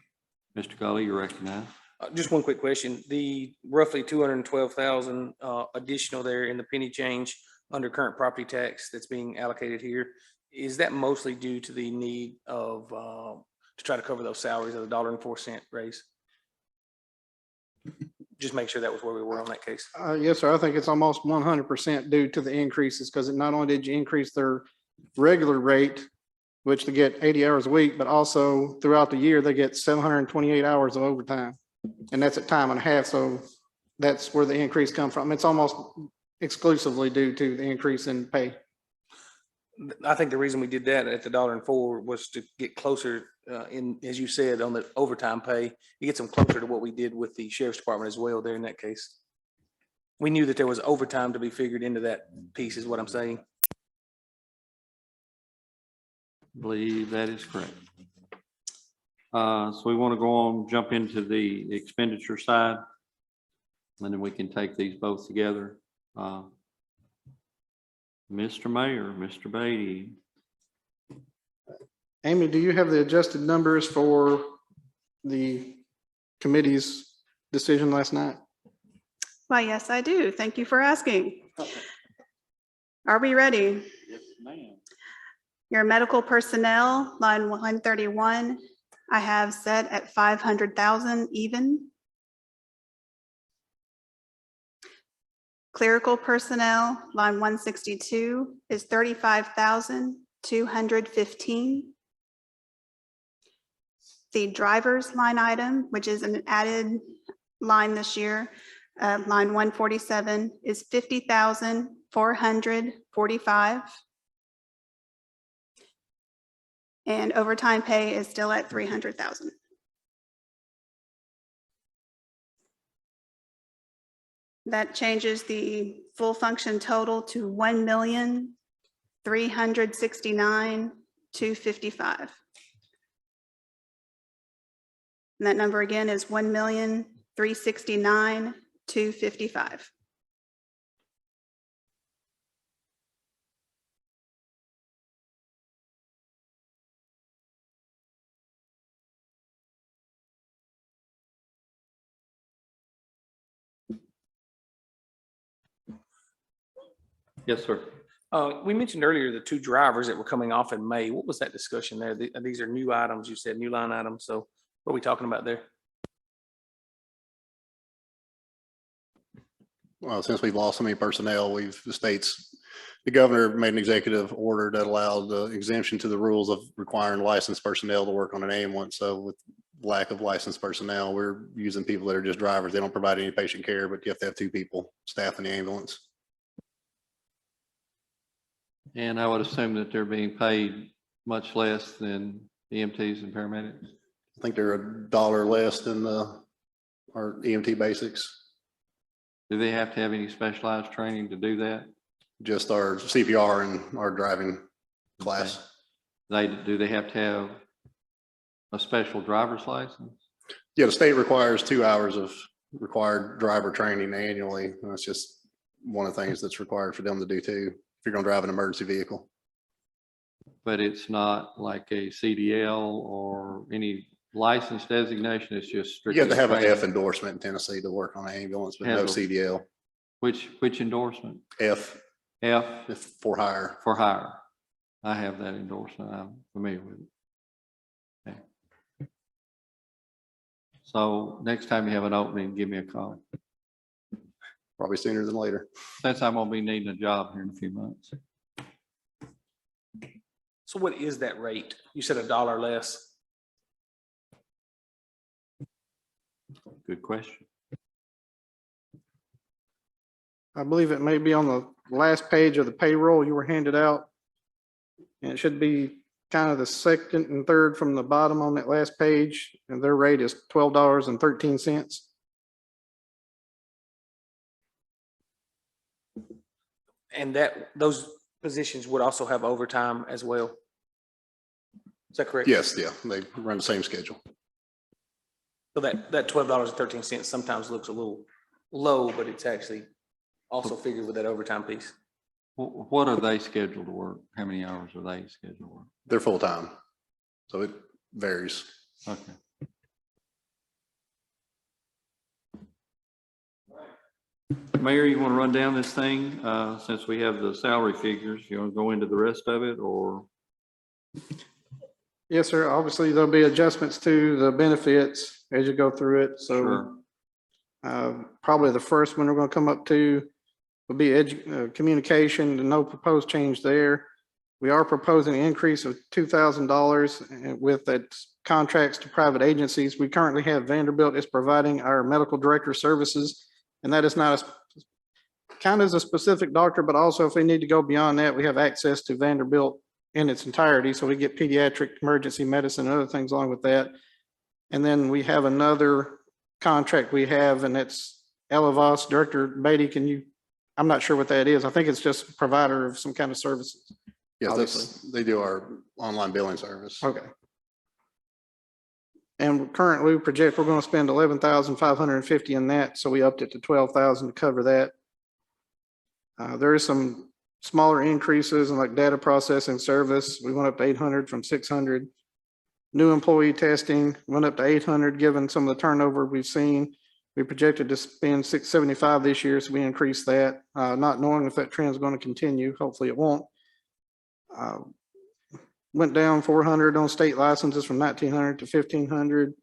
Mr. Gully, you're recognized. Just one quick question. The roughly 212,000 additional there in the penny change under current property tax that's being allocated here, is that mostly due to the need of to try to cover those salaries of the $1.04 raise? Just make sure that was where we were on that case. Yes, sir. I think it's almost 100% due to the increases because not only did you increase their regular rate, which they get 80 hours a week, but also throughout the year, they get 728 hours of overtime. And that's at time and a half. So that's where the increase comes from. It's almost exclusively due to the increase in pay. I think the reason we did that at the $1.04 was to get closer as you said, on the overtime pay, it gets them closer to what we did with the sheriff's department as well there in that case. We knew that there was overtime to be figured into that piece is what I'm saying. I believe that is correct. So we want to go on, jump into the expenditure side, and then we can take these both together. Mr. Mayor, Mr. Beatty. Amy, do you have the adjusted numbers for the committee's decision last night? Why, yes, I do. Thank you for asking. Are we ready? Yes, ma'am. Your medical personnel, line 131, I have set at 500,000 even. Clerical personnel, line 162, is 35,215. The driver's line item, which is an added line this year, line 147, is 50,445. And overtime pay is still at 300,000. That changes the full function total to 1,369,255. And that number again is 1,369,255. Yes, sir. We mentioned earlier the 2 drivers that were coming off in May. What was that discussion there? These are new items. You said new line items. So what are we talking about there? Well, since we've lost so many personnel, the governor made an executive order that allowed the exemption to the rules of requiring licensed personnel to work on an ambulance. So with lack of licensed personnel, we're using people that are just drivers. They don't provide any patient care, but you have to have 2 people staffing the ambulance. And I would assume that they're being paid much less than EMTs and paramedics. I think they're $1 less than our EMT basics. Do they have to have any specialized training to do that? Just our CPR and our driving class. Do they have to have a special driver's license? Yeah, the state requires 2 hours of required driver training annually. And that's just one of the things that's required for them to do too, if you're gonna drive an emergency vehicle. But it's not like a CDL or any license designation, it's just You strictly. have to have an F training. endorsement in Tennessee to work on an ambulance, but no Has a- CDL. Which endorsement? F F if for hire. for hire. I have that endorsement. I'm familiar with it. Okay. So next time you have an opening, give me a call. Probably sooner than later. Since I'm gonna be needing a job here in a few months. So what is that rate? You said $1 less. Good question. I believe it may be on the last page of the payroll you were handed out. And it should be kind of the second and third from the bottom on that last page, and their rate is $12.13. And those positions would also have overtime as well. Is that correct? Yes, yeah, they run the same schedule. So that $12.13 sometimes looks a little low, but it's actually also figured with that overtime piece. What are they scheduled to work? How many hours are they scheduled to work? They're full-time, so it varies. Okay. Mayor, you want to run down this thing, since we have the salary figures, you want to go into the rest of it, or? Yes, sir. Obviously, there'll be adjustments to the benefits as you go through it. So Sure. probably the first one we're going to come up to will be communication, and no proposed change there. We are proposing an increase of $2,000 with that contracts to private agencies. We currently have Vanderbilt is providing our medical director services, and that is not kind of as a specific doctor, but also if we need to go beyond that, we have access to Vanderbilt in its entirety. So we get pediatric emergency medicine and other things along with that. And then we have another contract we have, and it's Elevos. Director Beatty, I'm not sure what that is. I think it's just a provider of some kind of services. Yes, they do our online billing service. Okay. And currently we project we're going to spend 11,550 in that, so we upped it to 12,000 to cover that. There is some smaller increases in like data processing service. We went up to 800 from 600. New employee testing went up to 800, given some of the turnover we've seen. We projected to spend 675 this year, so we increased that, not knowing if that trend is going to continue. Hopefully it won't. Went down 400 on state licenses from 1,900 to 1,500.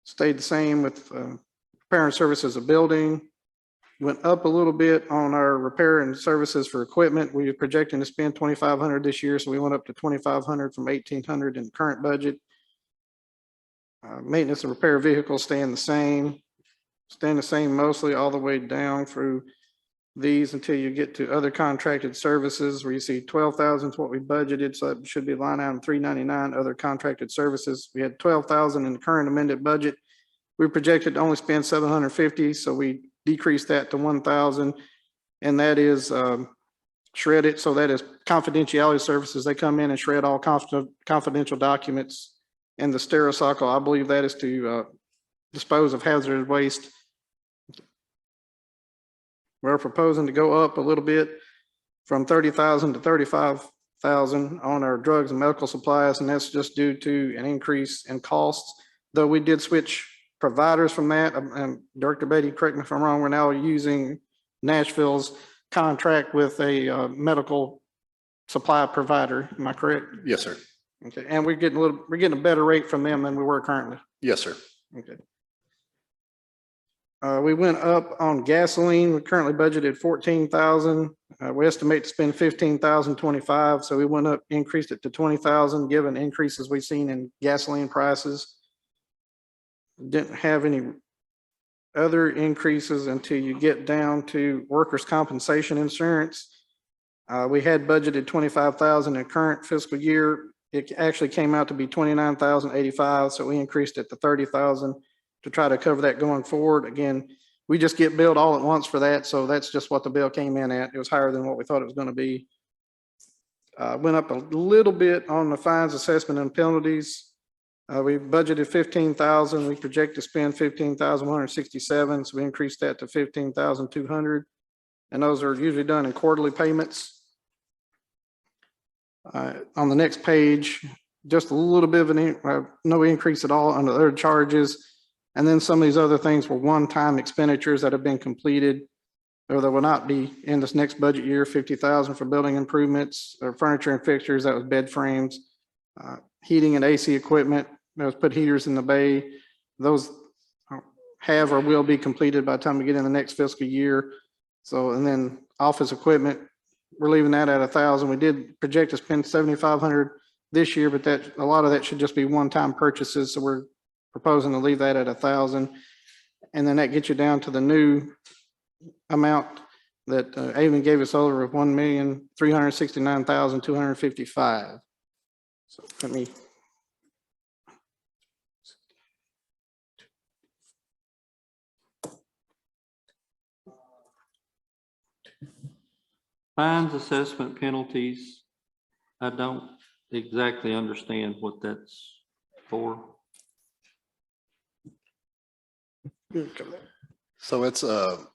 Stayed the same with repair and services of building. Went up a little bit on our repair and services for equipment. We were projecting to spend 2,500 this year, so we went up to 2,500 from 1,800 in the current budget. Maintenance and repair vehicles staying the same mostly all the way down through these until you get to other contracted services where you see 12,000 is what we budgeted. So that should be line item 399, other contracted services. We had 12,000 in the current amended budget. We projected to only spend 750. So we decreased that to 1,000, and that is shredded. So that is confidentiality services. They come in and shred all confidential documents. And the Stericycle, I believe that is to dispose of hazardous waste. We're proposing to go up a little bit from 30,000 to 35,000 on our drugs and medical supplies, and that's just due to an increase in costs. Though we did switch providers from that, Director Beatty, correct me if I'm wrong, we're now using Nashville's contract with a medical supply provider. Am I correct? Yes, sir. Okay, and we're getting a better rate from them than we were currently. Yes, sir. Okay. We went up on gasoline. We currently budgeted 14,000. We estimate to spend 15,025. So we went up, increased it to 20,000, given increases we've seen in gasoline prices. Didn't have any other increases until you get down to workers' compensation insurance. We had budgeted 25,000 in current fiscal year. It actually came out to be 29,085. So we increased it to 30,000 to try to cover that going forward. Again, we just get billed all at once for that. So that's just what the bill came in at. It was higher than what we thought it was going to be. Went up a little bit on the fines, assessment, and penalties. We budgeted 15,000. We project to spend 15,167. So we increased that to 15,200. And those are usually done in quarterly payments. On the next page, just a little bit of no increase at all on the other charges. And then some of these other things were one-time expenditures that have been completed, or that will not be in this next budget year. 50,000 for building improvements, or furniture and fixtures. That was bed frames, heating and AC equipment. That was put heaters in the bay. Those have or will be completed by the time we get in the next fiscal year. So, and then office equipment, we're leaving that at 1,000. We did project to spend 7,500 this year, but a lot of that should just be one-time purchases. So we're proposing to leave that at 1,000. And then that gets you down to the new amount that Avon gave us over of 1,369,255. So let me. Fines, assessment, penalties. I don't exactly understand what that's for. So it's, the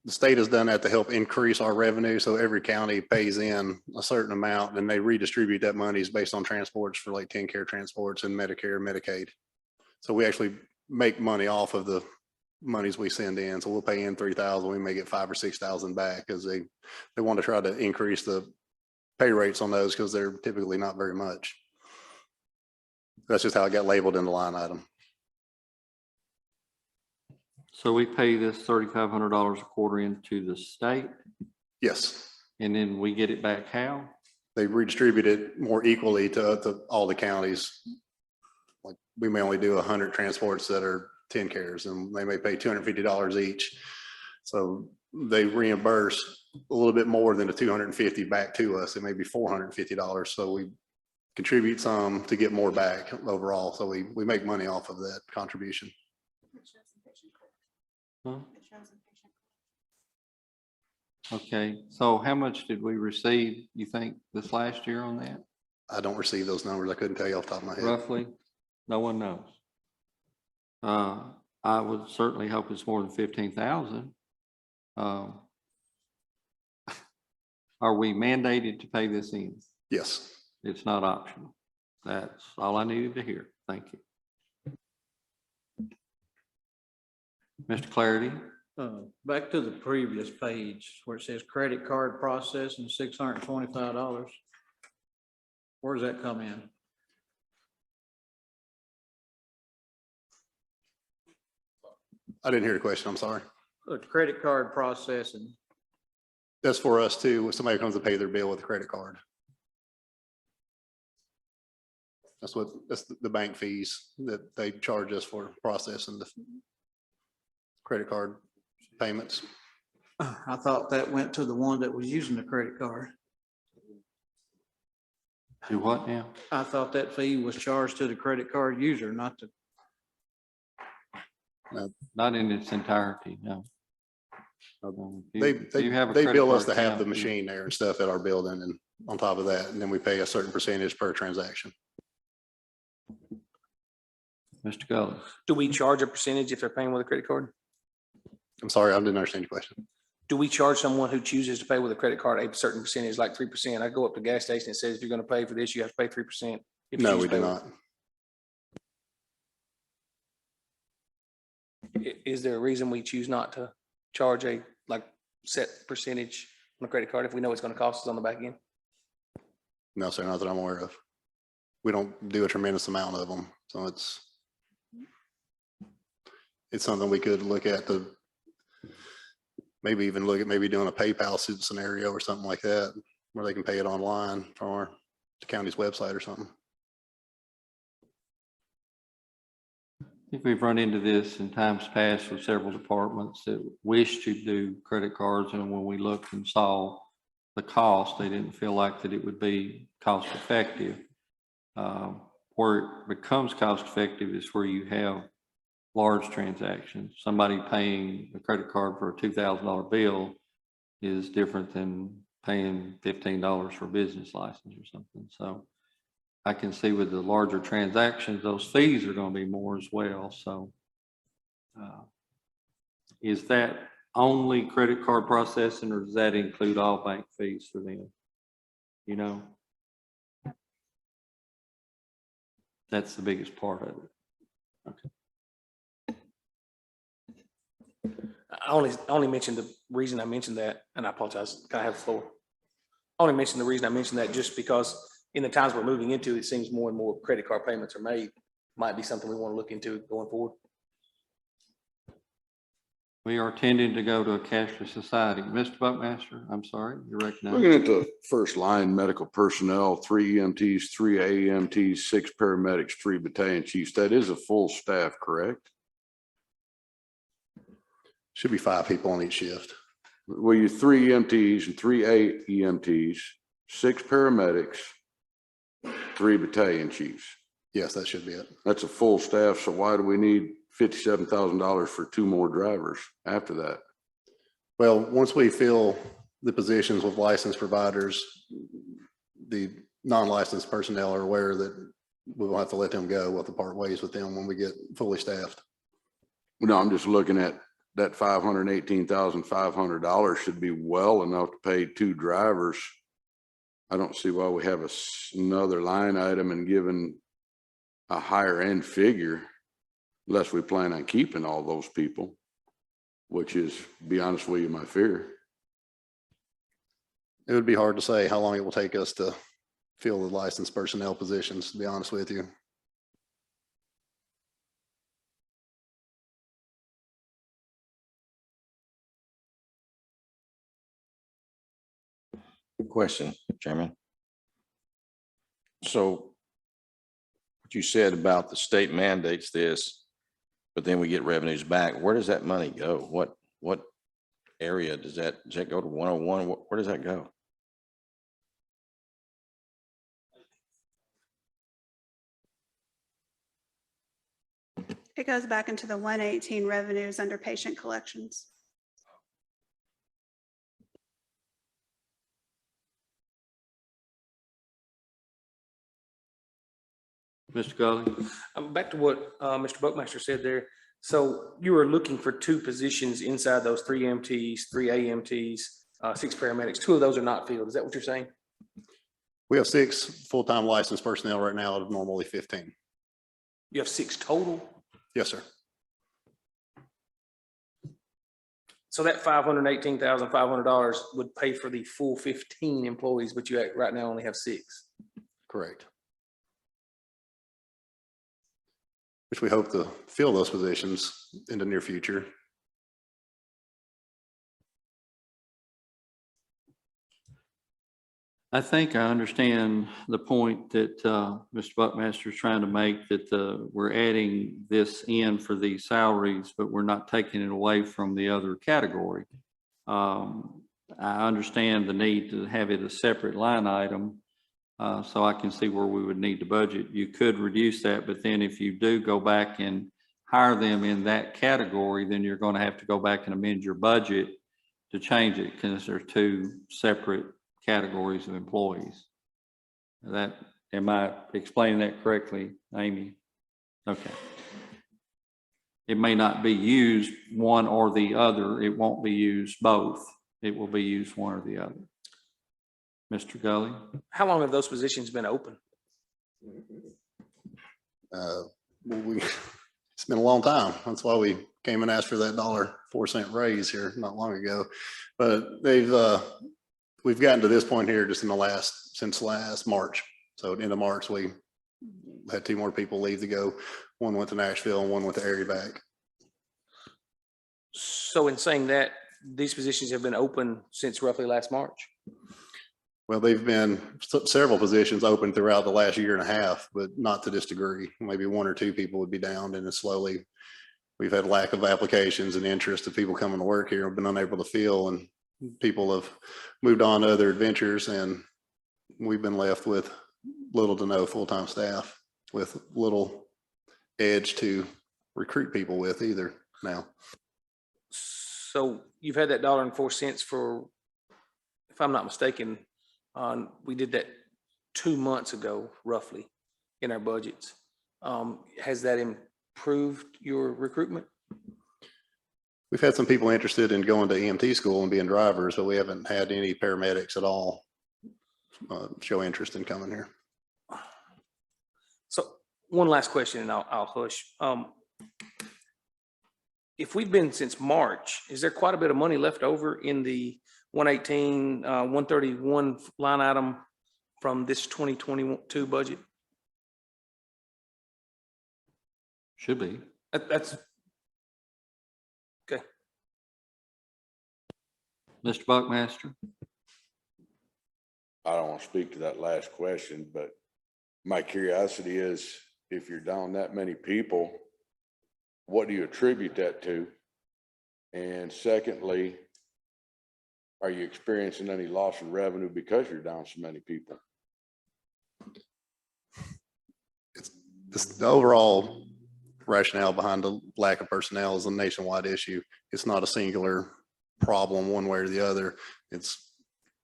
state has done that to help increase our revenue. So every county pays in a certain amount and they redistribute that monies based on transports for like 10 care transports and Medicare, Medicaid. So we actually make money off of the monies we send in. So we'll pay in 3,000, we may get 5,000 or 6,000 back, because they want to try to increase the pay rates on those, because they're typically not very much. That's just how it got labeled in the line item. So we pay this $3,500 a quarter into the state, Yes, and then we get it back how? they redistribute it more equally to all the counties. Like we may only do 100 transports that are 10 cares, and they may pay $250 each. So they reimburse a little bit more than the 250 back to us. It may be $450. So we contribute some to get more back overall. So we make money off of that contribution. Huh? Okay, so how much did we receive, you think, this last year on that? I don't receive those numbers. I couldn't tell you off the top of my head. Roughly? No one knows. I would certainly hope it's more than 15,000. Are we mandated to pay this in? Yes. It's not optional. That's all I needed to hear. Thank you. Mr. Clarity? Back to the previous page where it says credit card processing, $625. Where does that come in? I didn't hear the question. I'm sorry. Credit card processing. That's for us too. If somebody comes to pay their bill with a credit card. That's the bank fees that they charge us for processing the credit card payments. I thought that went to the one that was using the credit card. Do what now? I thought that fee was charged to the credit card user, not to. Not in its entirety, no. They They bill us to have the machine there and stuff at our building, and on top of that, and then we pay a certain percentage per transaction. Mr. Gullis? Do we charge a percentage if they're paying with a credit card? I'm sorry, I didn't understand your question. Do we charge someone who chooses to pay with a credit card a certain percentage, like 3%? I go up to a gas station and says, if you're going to pay for this, you have to pay 3%. No, we do not. Is there a reason we choose not to charge a like set percentage on a credit card if we know it's gonna cost us on the back end? No, sir, not that I'm aware of. We don't do a tremendous amount of them, so it's something we could look at to maybe even look at maybe doing a PayPal scenario or something like that, where they can pay it online from the county's website or something. I think we've run into this in times past with several departments that wish to do credit cards, and when we looked and saw the cost, they didn't feel like that it would be cost effective. Where it becomes cost effective is where you have large transactions. Somebody paying a credit card for a $2,000 bill is different than paying $15 for a business license or something. So I can see with the larger transactions, those fees are going to be more as well. So is that only credit card processing, or does that include all bank fees for them? You know, that's the biggest part of it. Okay. I only mentioned the reason I mentioned that, and I apologize, can I have the floor? I only mentioned the reason I mentioned that just because in the times we're moving into, it seems more and more credit card payments are made. Might be something we want to look into going forward. We are tending to go to a cashless society. Mr. Buckmaster, I'm sorry, you're recognized. Looking at the first line, medical personnel, 3 EMTs, 3 AEMTs, 6 paramedics, 3 battalion chiefs. That is a full staff, correct? Should be 5 people on each shift. Well, you 3 EMTs and 3 AEMTs, 6 paramedics, 3 battalion chiefs. Yes, that should be it. That's a full staff. So why do we need $57,000 for 2 more drivers after that? Well, once we fill the positions with licensed providers, the non-licensed personnel are aware that we will have to let them go. We'll have to part ways with them when we get fully staffed. No, I'm just looking at that $518,500 should be well enough to pay 2 drivers. I don't see why we have another line item and given a higher end figure unless we plan on keeping all those people, which is, to be honest with you, my fear. It would be hard to say how long it will take us to fill the licensed personnel positions, to be honest with you. Question, Chairman. So what you said about the state mandates this, but then we get revenues back. Where does that money go? What area does that go to 101? Where does that go? It goes back into the 118 revenues under patient collections. Mr. Gully? Back to what Mr. Buckmaster said there. So you were looking for 2 positions inside those 3 MTs, 3 AMTs, 6 paramedics. 2 of those are not filled. Is that what you're saying? We have 6 full-time licensed personnel right now out of normally 15. You have 6 total? Yes, sir. So that $518,500 would pay for the full 15 employees, but you right now only have 6. Correct. Which we hope to fill those positions in the near future. I think I understand the point that Mr. Buckmaster is trying to make, that we're adding this in for these salaries, but we're not taking it away from the other category. I understand the need to have it a separate line item, so I can see where we would need to budget. You could reduce that, but then if you do go back and hire them in that category, then you're going to have to go back and amend your budget to change it, because they're 2 separate categories of employees. Am I explaining that correctly, Amy? Okay. It may not be used one or the other. It won't be used both. It will be used one or the other. Mr. Gully? How long have those positions been open? It's been a long time. That's why we came and asked for that $1.04 raise here not long ago. But they've we've gotten to this point here just in since last March. So at the end of March, we had 2 more people leave to go. One went to Nashville and one went to Erie back. So in saying that, these positions have been open since roughly last March? Well, they've been several positions open throughout the last year and a half, but not to this degree. Maybe 1 or 2 people would be down, and then slowly we've had lack of applications and interest of people coming to work here, have been unable to fill, and people have moved on to other adventures, and we've been left with little to no full-time staff with little edge to recruit people with either now. So you've had that $1.04 for, if I'm not mistaken, we did that 2 months ago, roughly, in our budgets. Has that improved your recruitment? We've had some people interested in going to EMT school and being drivers, but we haven't had any paramedics at all show interest in coming here. So one last question and I'll hush. If we've been since March, is there quite a bit of money left over in the 118, 131 line item from this 2022 budget? Should be. That's okay. Mr. Buckmaster? I don't want to speak to that last question, but my curiosity is, if you're down that many people, what do you attribute that to? And secondly, are you experiencing any loss in revenue because you're down so many people? It's the overall rationale behind the lack of personnel is a nationwide issue. It's not a singular problem one way or the other. It's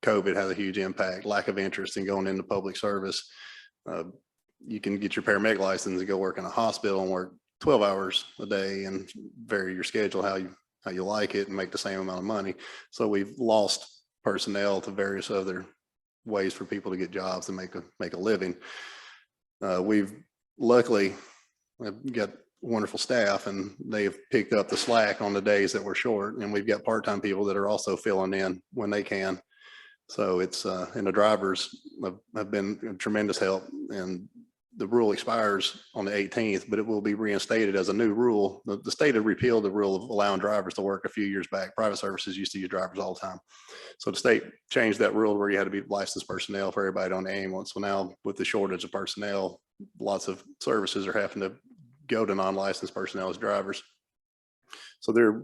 COVID has a huge impact, lack of interest in going into public service. You can get your paramedic license and go work in a hospital and work 12 hours a day and vary your schedule how you like it and make the same amount of money. So we've lost personnel to various other ways for people to get jobs and make a living. We've luckily got wonderful staff, and they've picked up the slack on the days that we're short, and we've got part-time people that are also filling in when they can. So it's and the drivers have been a tremendous help, and the rule expires on the 18th, but it will be reinstated as a new rule. The state had repealed the rule of allowing drivers to work a few years back. Private services used to use drivers all the time. So the state changed that rule where you had to be licensed personnel for everybody on the ambulance. So now with the shortage of personnel, lots of services are having to go to non-licensed personnel as drivers. So they're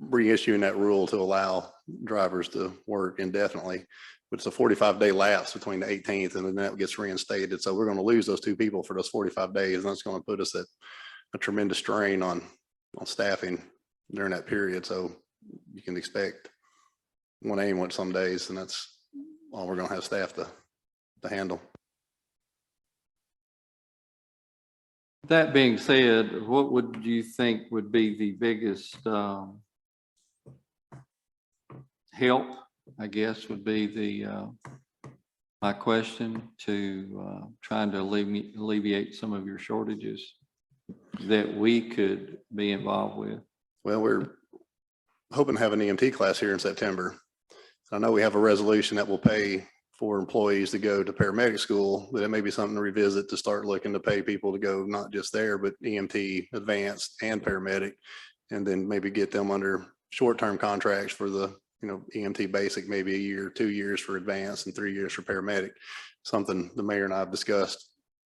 reissuing that rule to allow drivers to work indefinitely. But it's a 45-day lapse between the 18th and then that gets reinstated. So we're going to lose those 2 people for those 45 days. And that's going to put us at a tremendous strain on staffing during that period. So you can expect 1 ambulance some days, and that's all we're going to have staff to handle. That being said, what would you think would be the biggest help, I guess, would be the my question to trying to alleviate some of your shortages that we could be involved with? Well, we're hoping to have an EMT class here in September. I know we have a resolution that will pay for employees to go to paramedic school, but it may be something to revisit to start looking to pay people to go not just there, but EMT, advanced, and paramedic, and then maybe get them under short-term contracts for the EMT basic, maybe 1 year, 2 years for advanced, and 3 years for paramedic. Something the mayor and I have discussed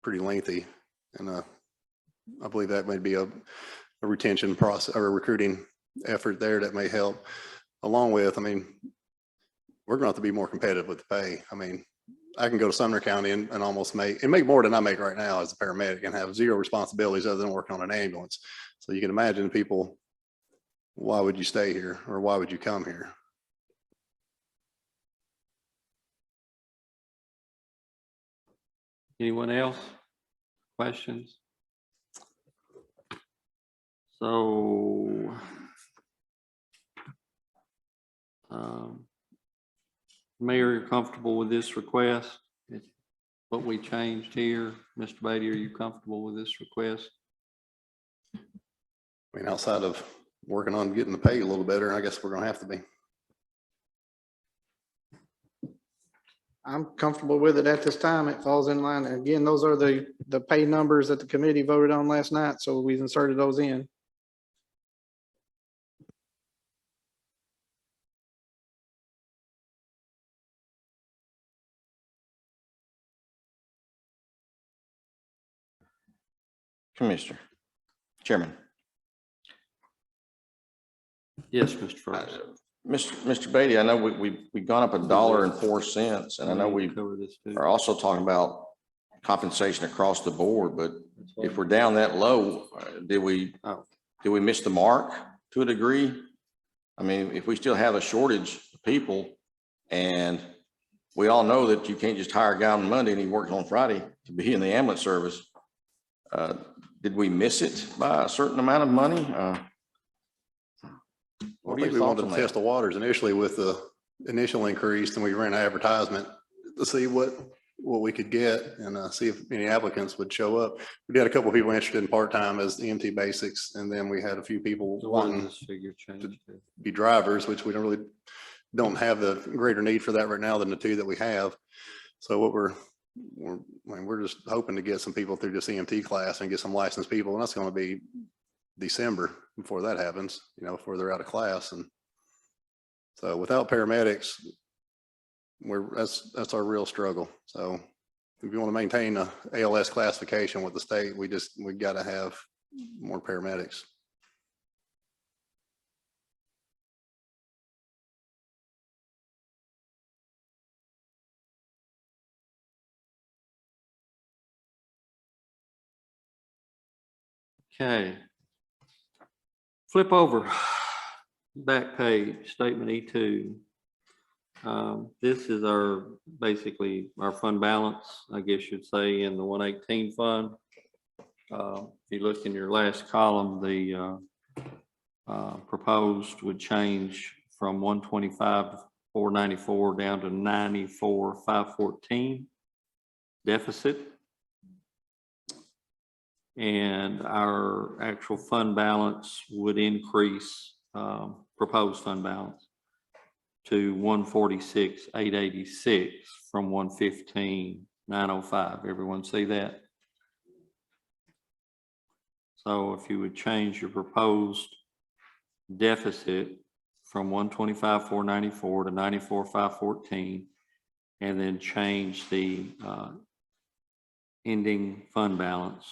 pretty lengthy, and I believe that may be a retention process or a recruiting effort there that may help. Along with, we're going to have to be more competitive with the pay. I can go to Sumner County and almost make more than I make right now as a paramedic and have zero responsibilities other than working on an ambulance. So you can imagine people, why would you stay here or why would you come here? Anyone else? Questions? So, Mayor, you're comfortable with this request? What we changed here? Mr. Beatty, are you comfortable with this request? Outside of working on getting the pay a little better, I guess we're going to have to be. I'm comfortable with it at this time. It falls in line. And again, those are the pay numbers that the committee voted on last night, so we've inserted those in. Commissioner, Chairman. Yes, Mr. Ferguson. Mr. Beatty, I know we've gone up $1.04, and I know we Cover this too. are also talking about compensation across the board, but if we're down that low, did we miss the mark to a degree? I mean, if we still have a shortage of people, and we all know that you can't just hire a guy on Monday and he works on Friday to be in the ambulance service, did we miss it by a certain amount of money? I think we wanted to test the waters initially with the initial increase, and we ran an advertisement to see what we could get and see if any applicants would show up. We had a couple of people interested in part-time as EMT basics, and then we had a few people So what does wanting this figure change to to? be drivers, which we don't have the greater need for that right now than the two that we have. So what we're just hoping to get some people through this EMT class and get some licensed people, and that's going to be December before that happens, before they're out of class. And so without paramedics, that's our real struggle. So if you want to maintain a ALS classification with the state, we got to have more paramedics. Okay. Flip over, back page, statement E2. This is basically our fund balance, I guess you'd say, in the 118 fund. If you look in your last column, the proposed would change from 125,494 down to 94,514 deficit. And our actual fund balance would increase, proposed fund balance to 146,886 from 115,905. Everyone see that? So if you would change your proposed deficit from 125,494 to 94,514, and then change the ending fund balance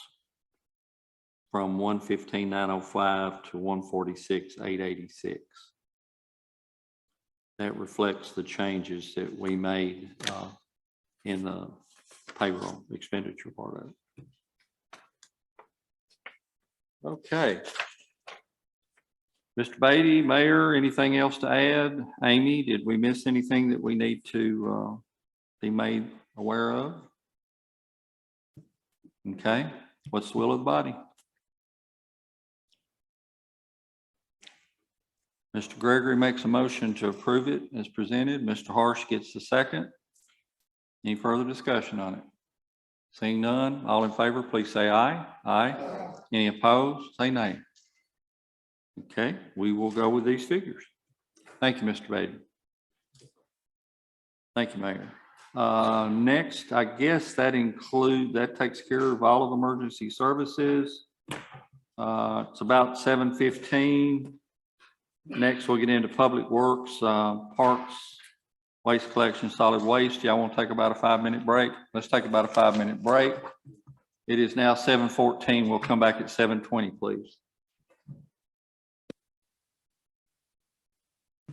from 115,905 to 146,886. That reflects the changes that we made in the payroll expenditure part of it. Okay. Mr. Beatty, Mayor, anything else to add? Amy, did we miss anything that we need to be made aware of? Okay, what's the will of the body? Mr. Gregory makes a motion to approve it as presented. Mr. Harsh gets the second. Any further discussion on it? Seeing none, all in favor, please say aye. Aye. Any opposed? Say nay. Okay, we will go with these figures. Thank you, Mr. Beatty. Thank you, Mayor. Next, I guess that takes care of all of emergency services. It's about 7:15. Next, we'll get into public works, parks, waste collection, solid waste. Y'all want to take about a 5-minute break? Let's take about a 5-minute break. It is now 7:14. We'll come back at 7:20, please.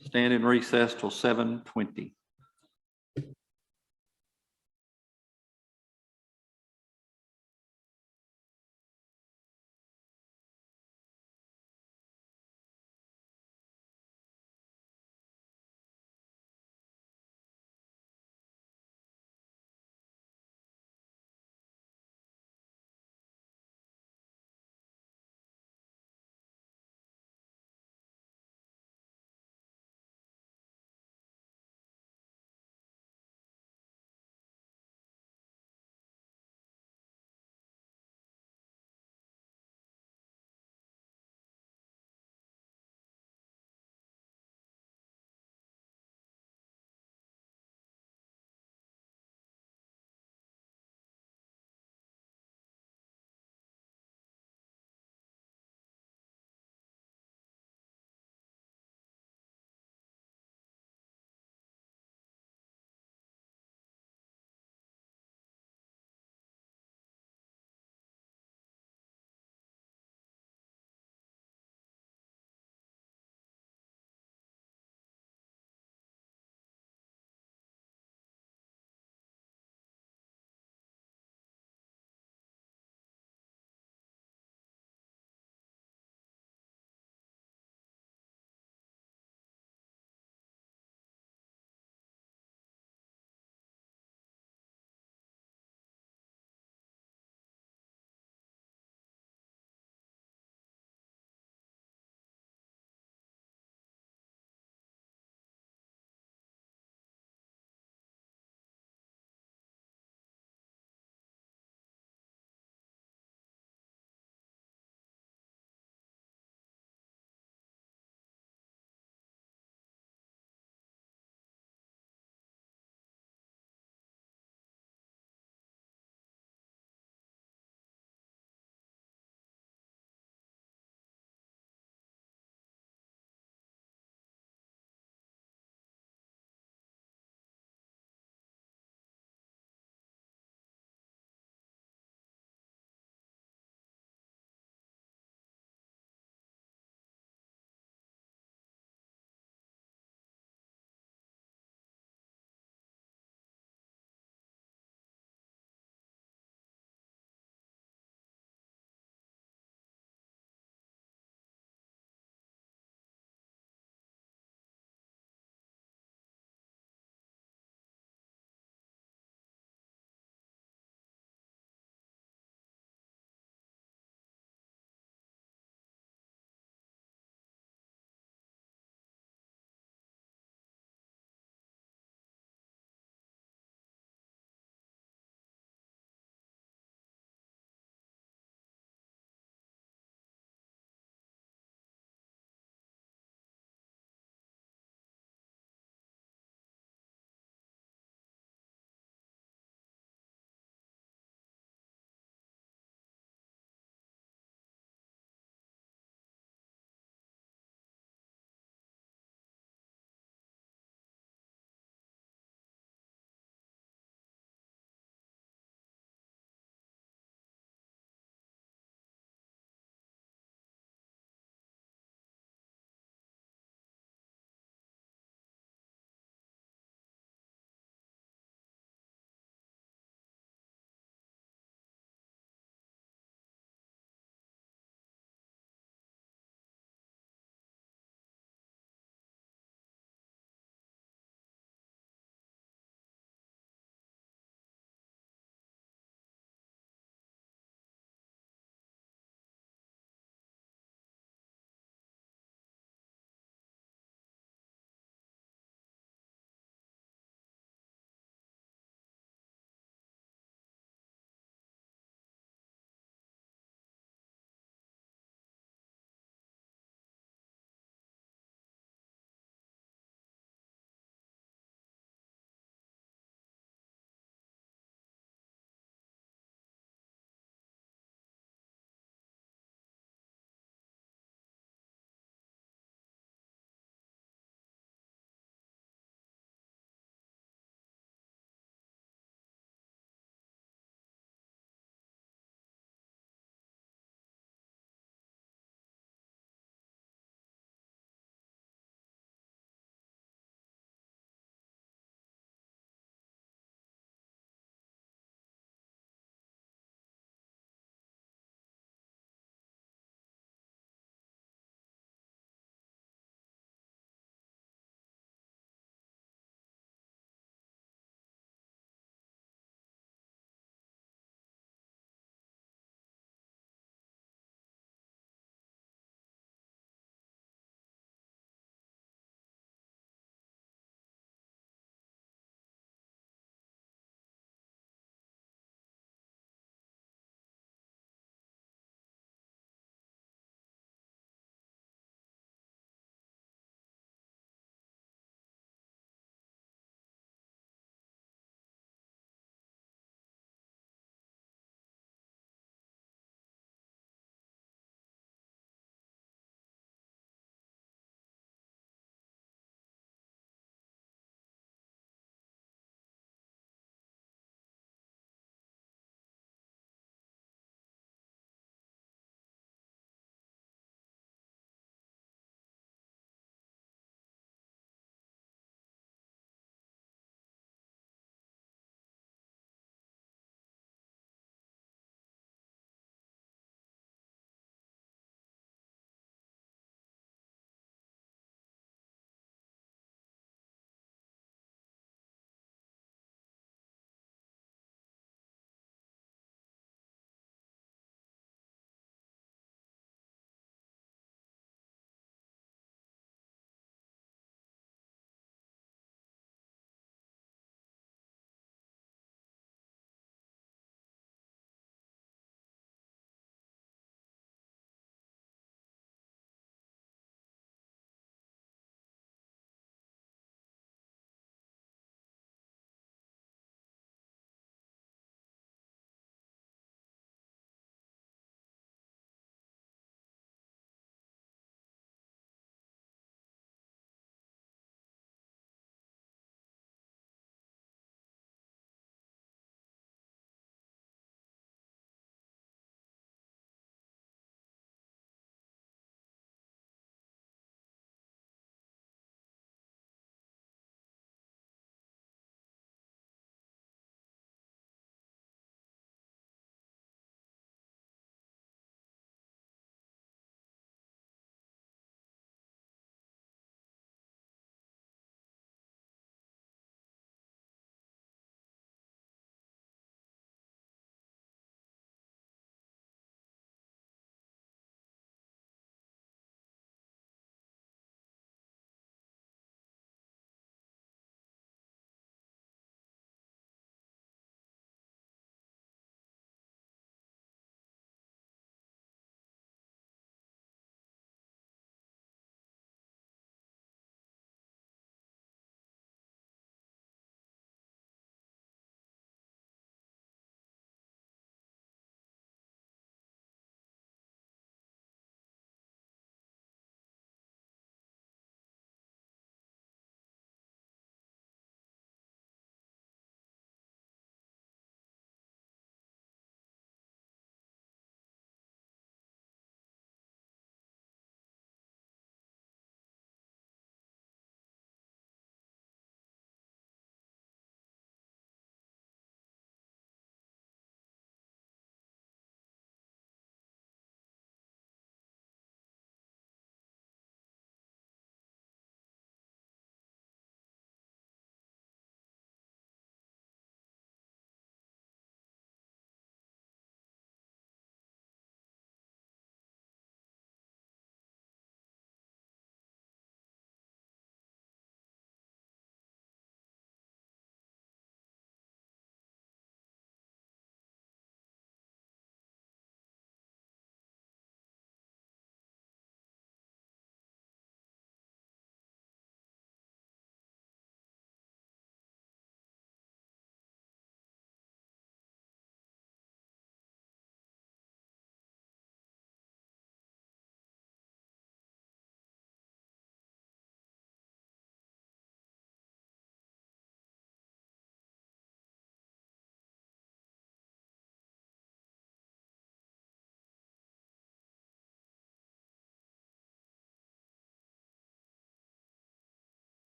Stand in recess till 7:20.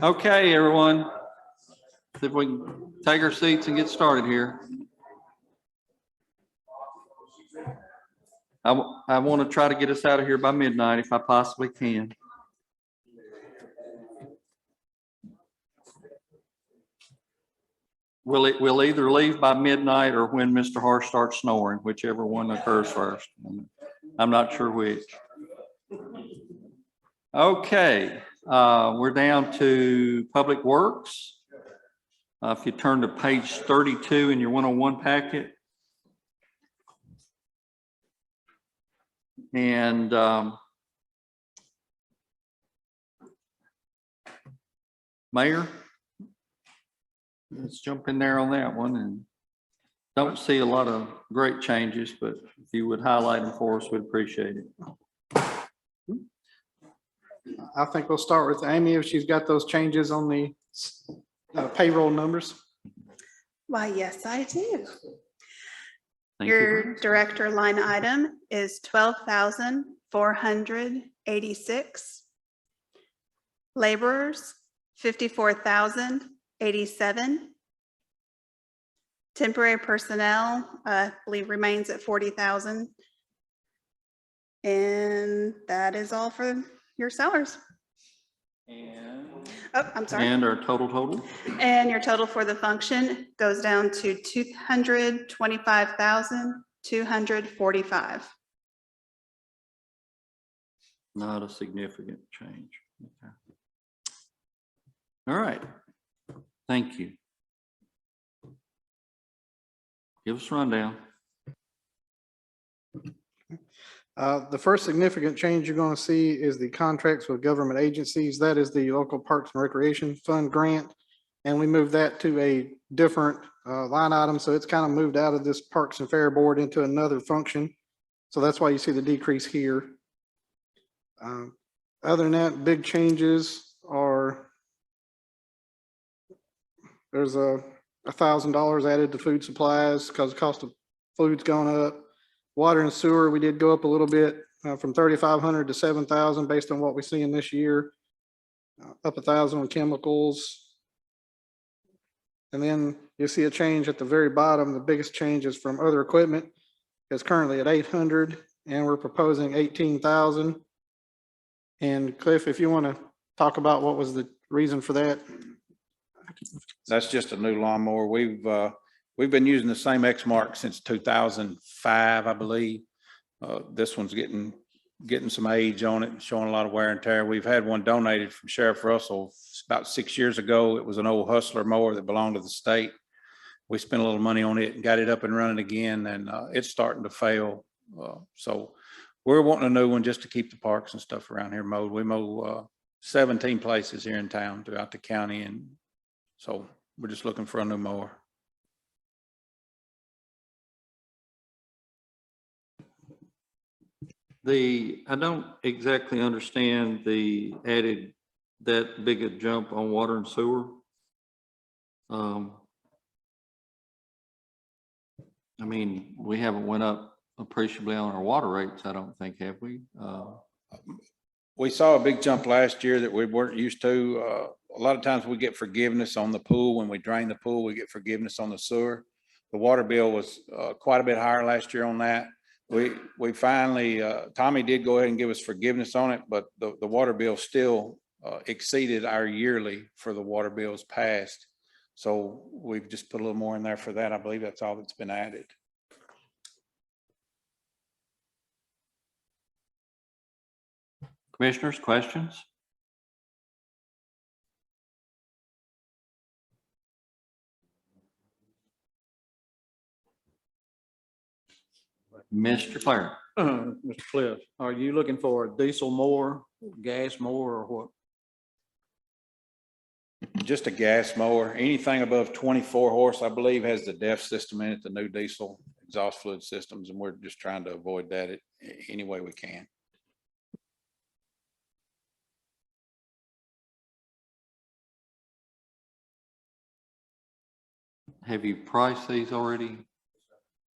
Okay, everyone. If we can take our seats and get started here. I want to try to get us out of here by midnight if I possibly can. We'll either leave by midnight or when Mr. Harsh starts snoring, whichever one occurs first. I'm not sure which. Okay, we're down to Public Works. If you turn to page 32 in your 101 packet. And Mayor, let's jump in there on that one, and don't see a lot of great changes, but if you would highlight them for us, we'd appreciate it. I think we'll start with Amy if she's got those changes on the payroll numbers. Why, yes, I do. Thank Your you. director line item is 12,486. Laborers, 54,087. Temporary personnel, I believe remains at 40,000. And that is all for your salaries. Oh, I'm sorry. And our total? And your total for the function goes down to 225,245. Not a significant change. Okay. All right. Thank you. Give us a rundown. The first significant change you're going to see is the contracts with government agencies. That is the local Parks and Recreation Fund grant. And we moved that to a different line item. So it's kind of moved out of this Parks and Fair Board into another function. So that's why you see the decrease here. Other than that, big changes are there's $1,000 added to food supplies because the cost of food's gone up. Water and sewer, we did go up a little bit from 3,500 to 7,000 based on what we see in this year. Up 1,000 on chemicals. And then you see a change at the very bottom. The biggest change is from other equipment. It's currently at 800 and we're proposing 18,000. And Cliff, if you want to talk about what was the reason for that. That's just a new lawnmower. We've been using the same Exmark since 2005, I believe. This one's getting some age on it, showing a lot of wear and tear. We've had one donated from Sheriff Russell about 6 years ago. It was an old Hustler mower that belonged to the state. We spent a little money on it and got it up and running again, and it's starting to fail. So we're wanting a new one just to keep the parks and stuff around here mowed. We mow 17 places here in town throughout the county, and so we're just looking for a new mower. I don't exactly understand the added that big a jump on water and sewer. I mean, we haven't went up appreciably on our water rates, I don't think, have we? We saw a big jump last year that we weren't used to. A lot of times we get forgiveness on the pool. When we drain the pool, we get forgiveness on the sewer. The water bill was quite a bit higher last year on that. We finally, Tommy did go ahead and give us forgiveness on it, but the water bill still exceeded our yearly for the water bills passed. So we've just put a little more in there for that. I believe that's all that's been added. Commissioners, questions? Mr. Clare. Mr. Cliff, are you looking for a diesel mower, gas mower, or what? Just a gas mower. Anything above 24 horse, I believe, has the DEF system in it, the new diesel exhaust fluid systems, and we're just trying to avoid that any way we can. Have you priced these already?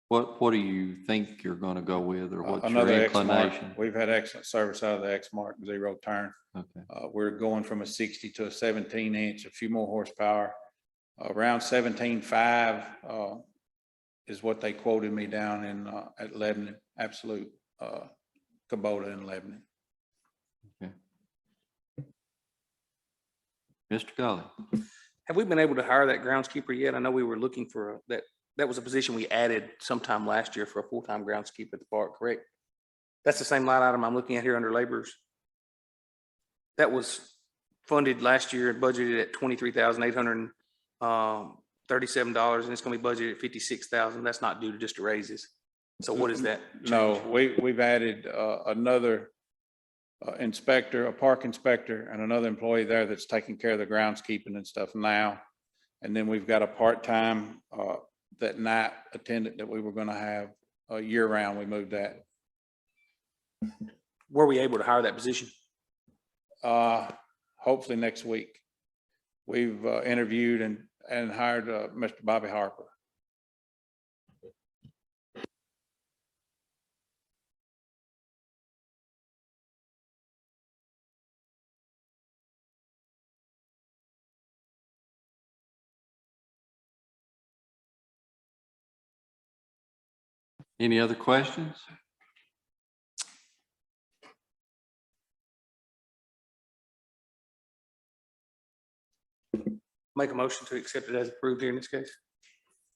What do you think you're gonna go with, or what's your Another X mark. inclination? We've had excellent service out of the X mark zero turn. Okay, We're going from a 60 to a 17 inch, a few more horsepower. Around 17.5 is what they quoted me down in at Lebanon, Absolute Kubota in Lebanon. Mr. Gully. Have we been able to hire that groundskeeper yet? I know we were looking for that was a position we added sometime last year for a full-time groundskeeper at the park, correct? That's the same line item I'm looking at here under laborers. That was funded last year and budgeted at $23,837, and it's gonna be budgeted at $56,000. That's not due to just the raises. So what is that? No, we've added another inspector, a park inspector, and another employee there that's taking care of the groundskeeping and stuff now. And then we've got a part-time that night attendant that we were gonna have year round. We moved that. Were we able to hire that position? Hopefully next week. We've interviewed and hired Mr. Bobby Harper. Any other questions? Make a motion to accept it as approved here in this case.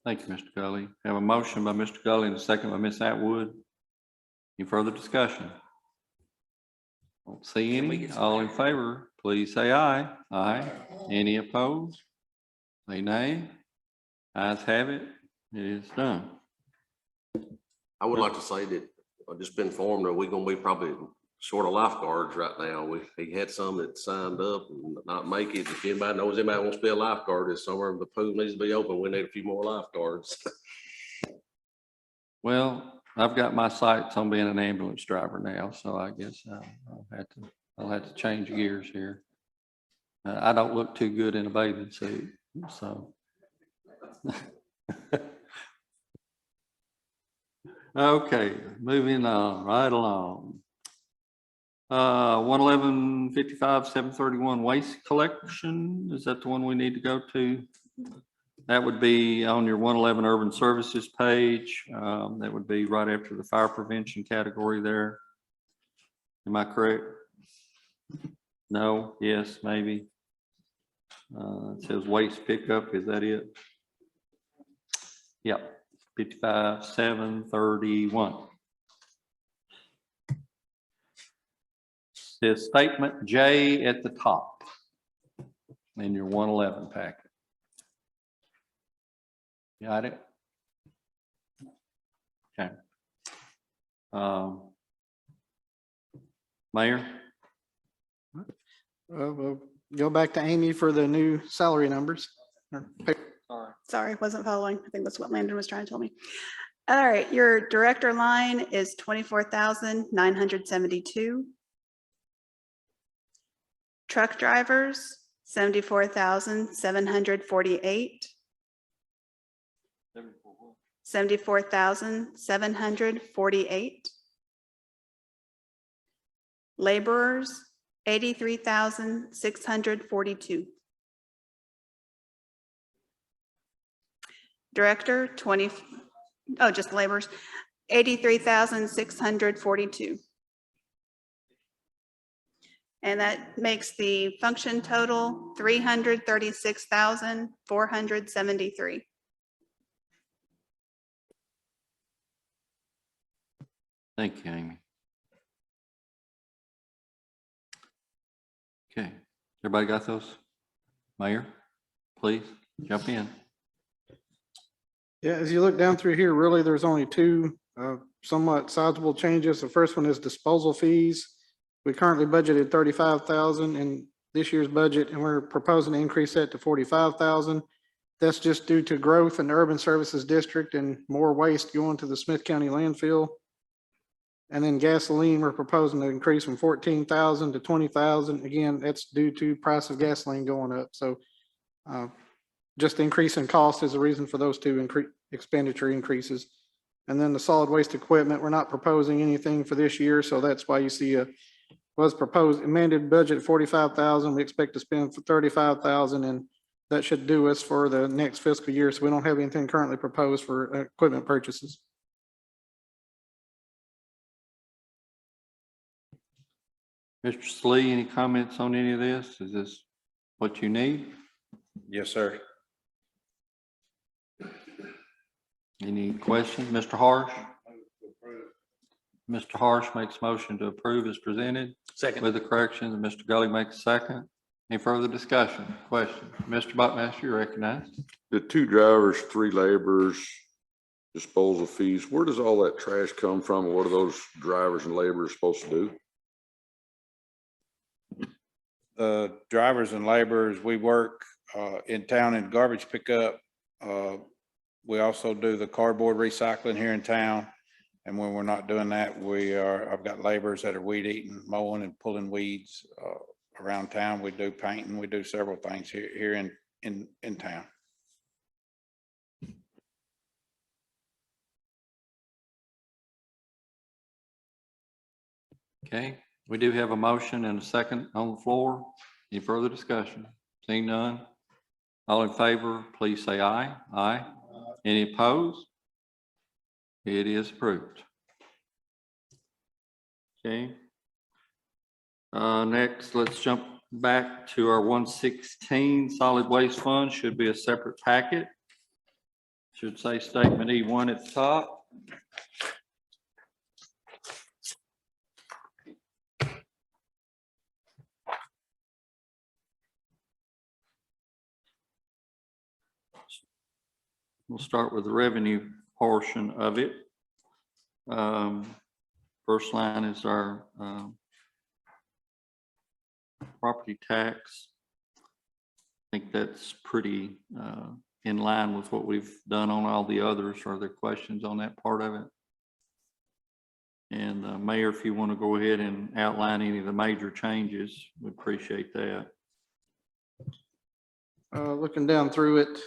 Thank you, Mr. Gully. Have a motion by Mr. Gully and a second by Ms. Atwood. Any further discussion? Don't see any. All in favor, please say aye. Aye. Any opposed? Say nay. Ayes have it. It is done. I would like to say that I've just been informed that we're gonna be probably short of lifeguards right now. He had some that signed up and not make it. If anybody knows anybody wants to be a lifeguard, it's somewhere the pool needs to be open. We need a few more lifeguards. Well, I've got my sights on being an ambulance driver now, so I guess I'll have to change gears here. I don't look too good in a bathing suit, so. Okay, moving on, right along. 111-55-731 waste collection. Is that the one we need to go to? That would be on your 111 urban services page. That would be right after the fire prevention category there. Am I correct? No, yes, maybe. It says waste pickup. Is that it? Yep. 55-731. Says statement J at the top in your 111 packet. Got it? Okay. Mayor? We'll go back to Amy for the new salary numbers. Sorry, wasn't following. I think that's what Landon was trying to tell me. All right, your director line is 24,972. Truck drivers, 74,748. 74,748. Laborers, 83,642. Director, just laborers, 83,642. And that makes the function total 336,473. Thank you, Amy. Okay, everybody got those? Mayor, please jump in. Yeah, as you look down through here, really, there's only two somewhat sizable changes. The first one is disposal fees. We currently budgeted 35,000 in this year's budget, and we're proposing to increase that to 45,000. That's just due to growth in the urban services district and more waste going to the Smith County landfill. And then gasoline, we're proposing to increase from 14,000 to 20,000. Again, that's due to price of gasoline going up. So just the increase in cost is the reason for those two expenditure increases. And then the solid waste equipment, we're not proposing anything for this year, so that's why you see was proposed amended budget 45,000. We expect to spend for 35,000, and that should do us for the next fiscal year. So we don't have anything currently proposed for equipment purchases. Mr. Slee, any comments on any of this? Is this what you need? Yes, sir. Any questions? Mr. Harsh? Mr. Harsh makes motion to approve as presented Second. with the corrections, and Mr. Gully makes a second. Any further discussion? Question? Mr. Buckmaster, you're recognized. The 2 drivers, 3 laborers, disposal fees, where does all that trash come from? And what are those drivers and laborers supposed to do? The drivers and laborers, we work in town in garbage pickup. We also do the cardboard recycling here in town. And when we're not doing that, I've got laborers that are weed eating, mowing and pulling weeds around town. We do painting, we do several things here in town. Okay, we do have a motion and a second on the floor. Any further discussion? Seeing none. All in favor, please say aye. Aye. Any opposed? It is approved. Okay. Next, let's jump back to our 116 solid waste fund. Should be a separate packet. Should say statement E1 at the top. We'll start with the revenue portion of it. First line is our property tax. I think that's pretty in line with what we've done on all the others. Are there questions on that part of it? And Mayor, if you want to go ahead and outline any of the major changes, we appreciate that. Looking down through it,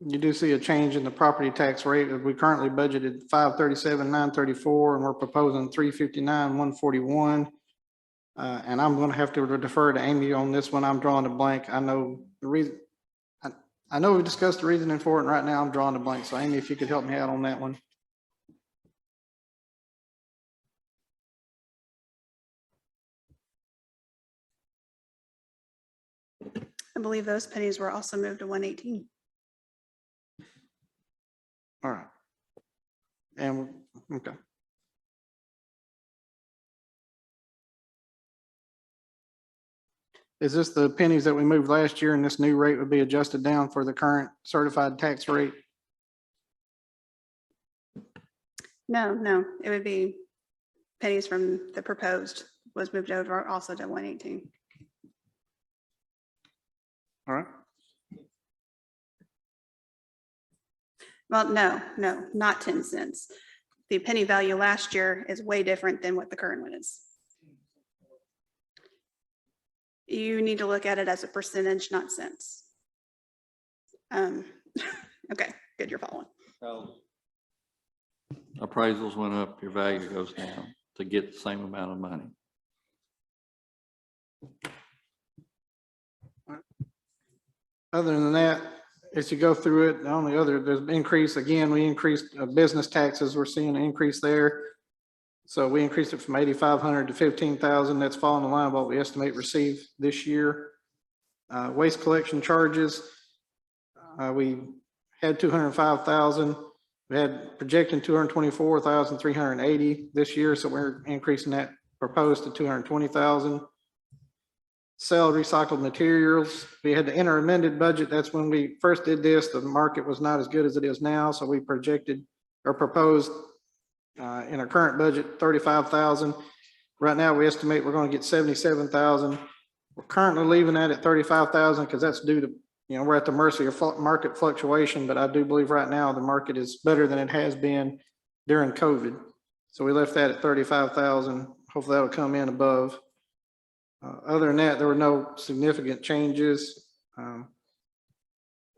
you do see a change in the property tax rate. We currently budgeted 537,934, and we're proposing 359,141. And I'm going to have to defer to Amy on this one. I'm drawing a blank. I know the reason. I know we discussed the reasoning for it, and right now I'm drawing a blank. So Amy, if you could help me out on that one. I believe those pennies were also moved to 118. All right. And, okay. Is this the pennies that we moved last year and this new rate would be adjusted down for the current certified tax rate? No, it would be pennies from the proposed was moved over also to 118. All right. Well, no, not 10 cents. The penny value last year is way different than what the current one is. You need to look at it as a percentage, not cents. Okay, good, you're following. Appraisals went up, your value goes down to get the same amount of money. Other than that, as you go through it, the only other, there's increase, again, we increased business taxes. We're seeing an increase there. So we increased it from 8,500 to 15,000. That's falling in line with what we estimate receive this year. Waste collection charges, we had 205,000. We had projecting 224,380 this year. So we're increasing that proposed to 220,000. Sell recycled materials. We had to enter amended budget. That's when we first did this. The market was not as good as it is now. So we projected or proposed in our current budget, 35,000. Right now, we estimate we're going to get 77,000. We're currently leaving that at 35,000 because that's due to, we're at the mercy of market fluctuation. But I do believe right now the market is better than it has been during COVID. So we left that at 35,000. Hopefully that'll come in above. Other than that, there were no significant changes.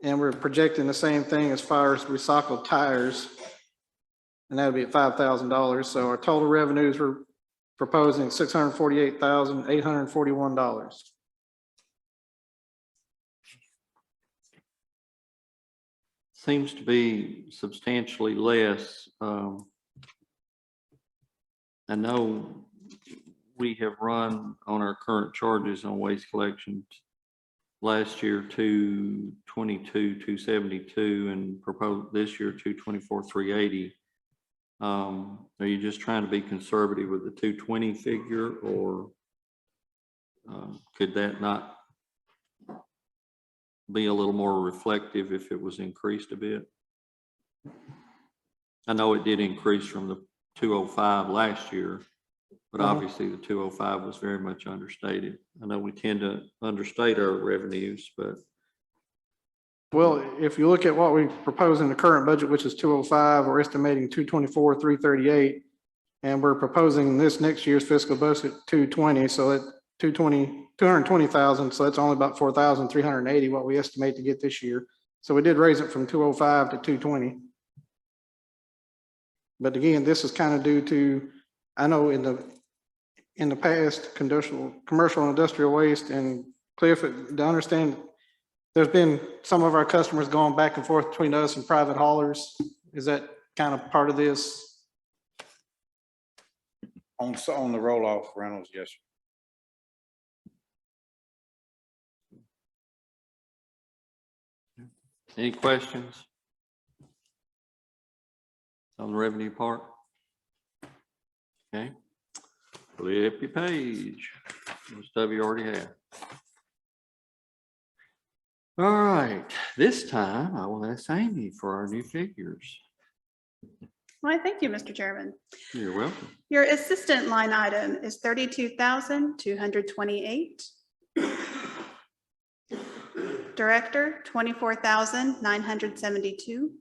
And we're projecting the same thing as far as recycled tires. And that'd be at $5,000. So our total revenues we're proposing $648,841. Seems to be substantially less. I know we have run on our current charges on waste collection last year 222, 272, and proposed this year 224, 380. Are you just trying to be conservative with the 220 figure, or could that not be a little more reflective if it was increased a bit? I know it did increase from the 205 last year, but obviously the 205 was very much understated. I know we tend to understate our revenues, but. Well, if you look at what we propose in the current budget, which is 205, we're estimating 224, 338. And we're proposing this next year's fiscal budget 220. So that 220,000. So that's only about 4,380 what we estimate to get this year. So we did raise it from 205 to 220. But again, this is kind of due to, I know in the past, commercial and industrial waste, and Cliff, to understand, there's been some of our customers going back and forth between us and private haulers. Is that kind of part of this? On the roll-off rentals, yes, sir. Any questions on the revenue part? Okay. Flip your page. Most of you already have. All right. This time I will ask Amy for our new figures. Why, thank you, Mr. Chairman. You're welcome. Your assistant line item is 32,228. Director, 24,972.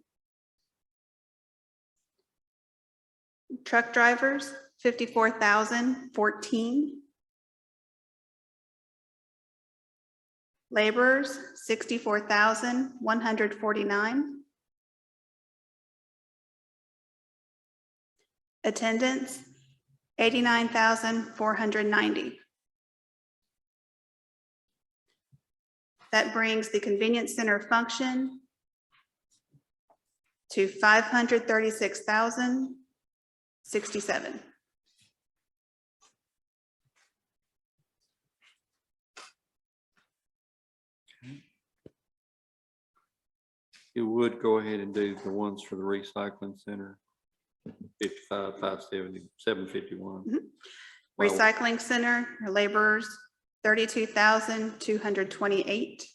Truck drivers, 54,014. Laborers, 64,149. Attendants, 89,490. That brings the convenience center function to 536,067. You would go ahead and do the ones for the recycling center, 55, 570, 751. Well, Recycling center, your laborers, 32,228.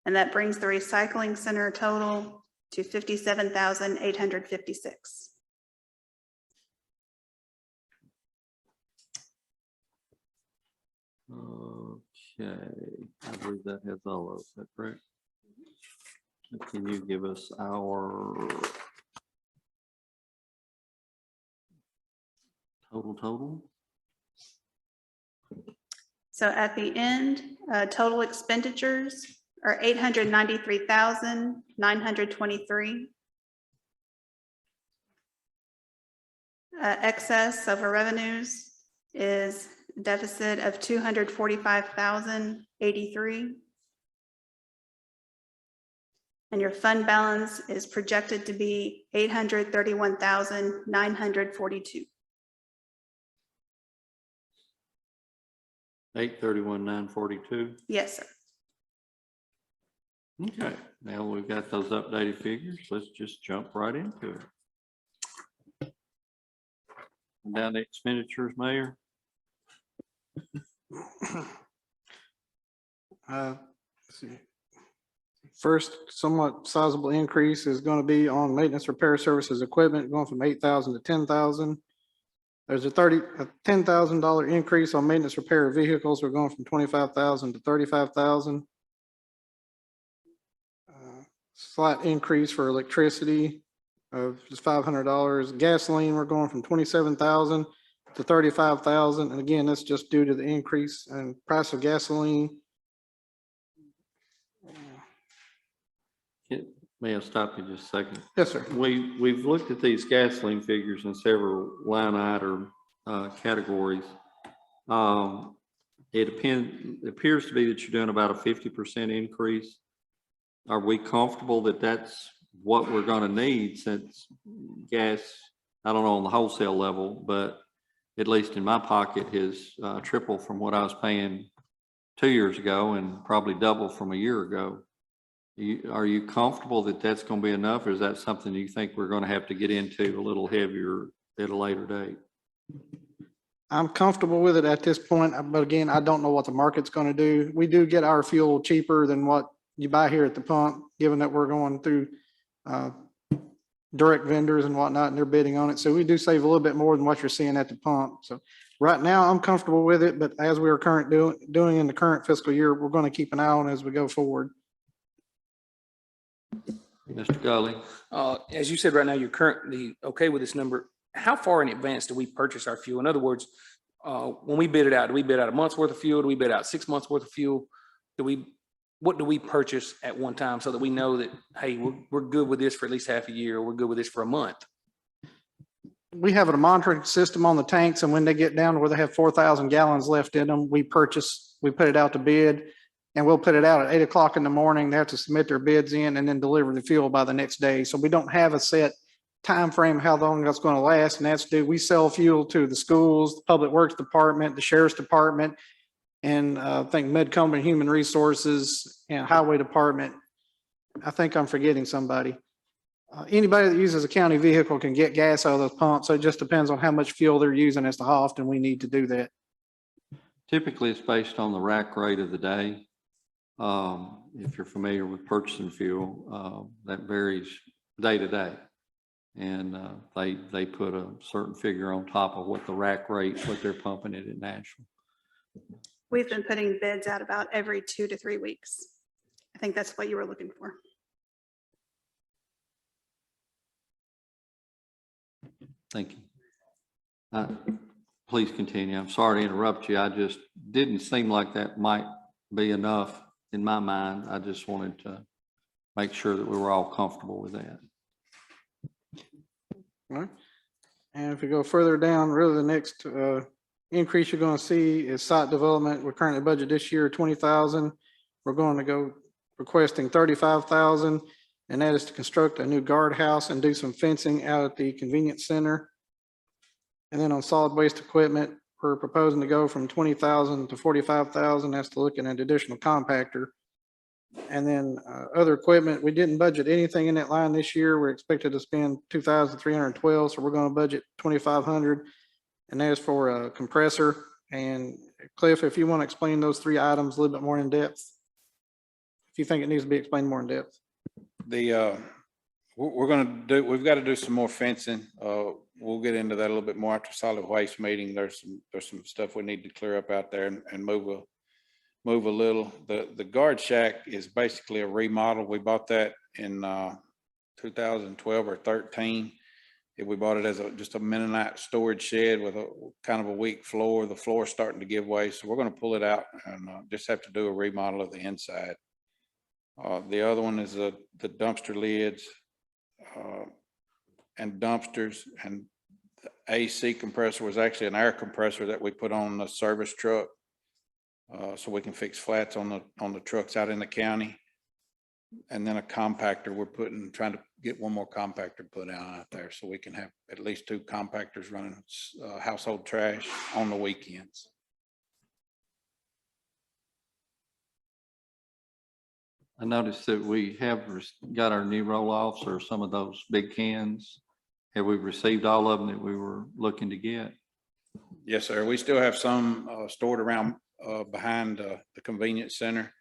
And that brings the recycling center total to 57,856. Okay, I believe that has all of that, correct? Can you give us our total? So at the end, total expenditures are 893,923. Excess of our revenues is a deficit of 245,083. And your fund balance is projected to be 831,942. 831,942. Yes, sir. Okay, now we've got those updated figures. Let's just jump right into it. Down to expenditures, Mayor. Let's see. First, somewhat sizable increase is going to be on maintenance, repair, services, equipment, going from 8,000 to 10,000. There's a $10,000 increase on maintenance, repair of vehicles. We're going from 25,000 to 35,000. Slight increase for electricity of just $500. Gasoline, we're going from 27,000 to 35,000. And again, that's just due to the increase in price of gasoline. May I stop you just a second? Yes, sir. We've looked at these gasoline figures in several line item categories. It appears to be that you're doing about a 50% increase. Are we comfortable that that's what we're going to need, since gas, I don't know on the wholesale level, but at least in my pocket has tripled from what I was paying 2 years ago and probably double from a year ago. Are you comfortable that that's going to be enough, or is that something you think we're going to have to get into a little heavier at a later date? I'm comfortable with it at this point, but again, I don't know what the market's going to do. We do get our fuel cheaper than what you buy here at the pump, given that we're going through direct vendors and whatnot, and they're bidding on it. So we do save a little bit more than what you're seeing at the pump. So right now, I'm comfortable with it, but as we are doing in the current fiscal year, we're going to keep an eye on as we go forward. Mr. Gully? As you said, right now, you're currently okay with this number. How far in advance do we purchase our fuel? In other words, when we bid it out, do we bid out a month's worth of fuel? Do we bid out 6 months worth of fuel? What do we purchase at one time so that we know that, hey, we're good with this for at least half a year, or we're good with this for a month? We have a monitoring system on the tanks, and when they get down to where they have 4,000 gallons left in them, we put it out to bid, and we'll put it out at 8 o'clock in the morning. They have to submit their bids in and then deliver the fuel by the next day. So we don't have a set time frame how long that's going to last, and that's due. We sell fuel to the schools, the Public Works Department, the Sheriff's Department, and I think Medcom and Human Resources and Highway Department. I think I'm forgetting somebody. Anybody that uses a county vehicle can get gas out of those pumps. So it just depends on how much fuel they're using as to how often we need to do that. Typically, it's based on the rack rate of the day. If you're familiar with purchasing fuel, that varies day to day. And they put a certain figure on top of what the rack rate, what they're pumping it at Nashville. We've been putting bids out about every 2 to 3 weeks. I think that's what you were looking for. Thank you. Please continue. I'm sorry to interrupt you. I just didn't seem like that might be enough in my mind. I just wanted to make sure that we were all comfortable with that. All right. And if we go further down, really the next increase you're going to see is site development. We're currently budgeted this year 20,000. We're going to go requesting 35,000, and that is to construct a new guardhouse and do some fencing out at the convenience center. And then on solid waste equipment, we're proposing to go from 20,000 to 45,000. That's to look at an additional compactor. And then other equipment, we didn't budget anything in that line this year. We're expected to spend 2,312, so we're going to budget 2,500, and that is for a compressor. And Cliff, if you want to explain those 3 items a little bit more in depth, if you think it needs to be explained more in depth. We're going to do, we've got to do some more fencing. We'll get into that a little bit more after solid waste meeting. There's some stuff we need to clear up out there and move a little. The guard shack is basically a remodel. We bought that in 2012 or 13. We bought it as just a Mennonite storage shed with a kind of a weak floor. The floor is starting to give way, so we're going to pull it out and just have to do a remodel of the inside. The other one is the dumpster lids and dumpsters, and the AC compressor was actually an air compressor that we put on the service truck. So we can fix flats on the trucks out in the county. And then a compactor, we're trying to get one more compactor put out there so we can have at least 2 compactors running household trash on the weekends. I noticed that we have got our new roll-offs, or some of those big cans. Have we received all of them that we were looking to get? Yes, sir. We still have some stored around behind the convenience center.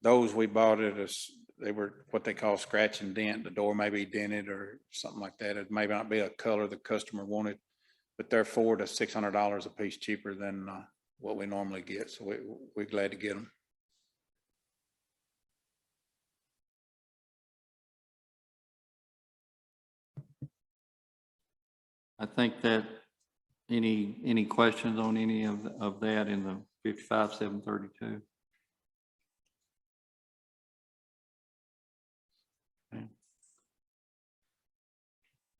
Those we bought it as they were what they call scratch and dent. The door may be dented or something like that. It may not be a color the customer wanted, but they're $400 to $600 a piece cheaper than what we normally get. So we're glad to get them. I think that Any questions on any of that in the 55,732? Okay.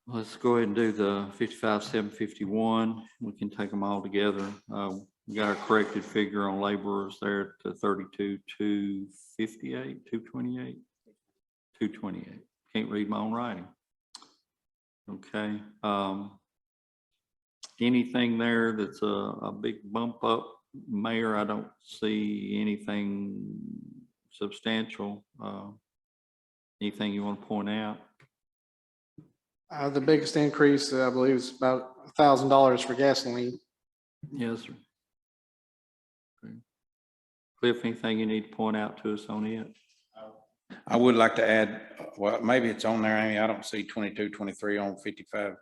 Let's go ahead and do the 55,751. We can take them all together. We got our corrected figure on laborers there to 32,258, 228, 228. Can't read my own writing. Okay. Anything there that's a big bump up, Mayor? I don't see anything substantial. Anything you want to point out? The biggest increase, I believe, is about $1,000 for gasoline. Yes, sir. Okay. Cliff, anything you need to point out to us on it? I would like to add, well, maybe it's on there, Amy. I don't see 22, 23 on 55,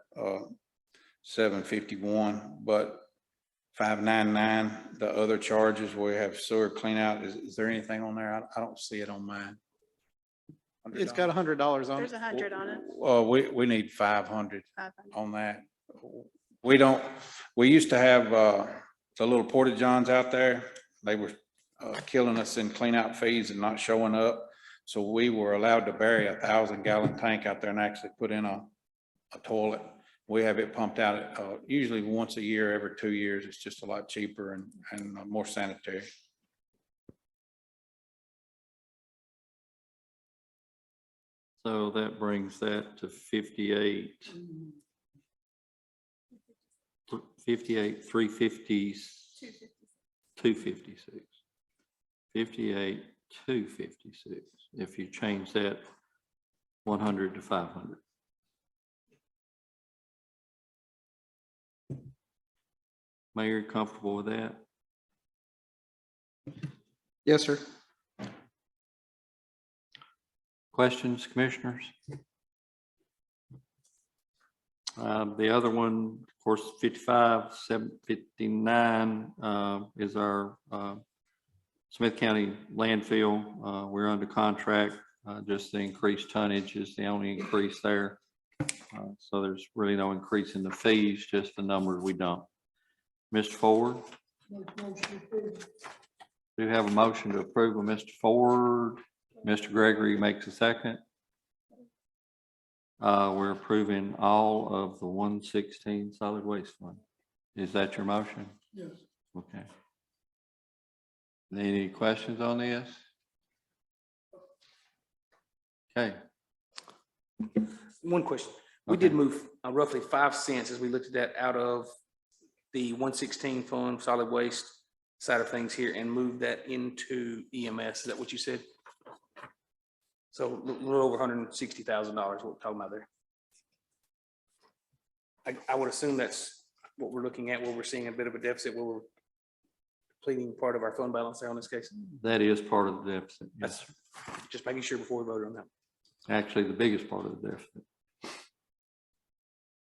751, but 599, the other charges where we have sewer clean out, is there anything on there? I don't see it on mine. It's got $100 on There's it. 100 on it. Well, we need 500 500. on that. We used to have, the little porta johns out there. They were killing us in clean out fees and not showing up. So we were allowed to bury a 1,000-gallon tank out there and actually put in a toilet. We have it pumped out usually once a year, every 2 years. It's just a lot cheaper and more sanitary. So that brings that to 58, 350, 256, 58, 256. If you change that 100 to 500. Mayor, comfortable with that? Yes, sir. Questions, commissioners? The other one, of course, 55,759 is our Smith County landfill. We're under contract. Just the increased tonnage is the only increase there. So there's really no increase in the fees, just the numbers we dump. Mr. Ford? Do you have a motion to approve of Mr. Ford? Mr. Gregory makes a second. We're approving all of the 116 solid waste fund. Is that your motion? Yes. Okay. Any questions on this? Okay. One question. We did move roughly 5 cents as we looked at that out of the 116 fund solid waste side of things here and move that into EMS. Is that what you said? So a little over $160,000, what we're talking about there. I would assume that's what we're looking at, where we're seeing a bit of a deficit, where we're depleting part of our fund balance there on this case. That is part of the deficit. Yes. That's just making sure before we vote on that. Actually, the biggest part of the deficit.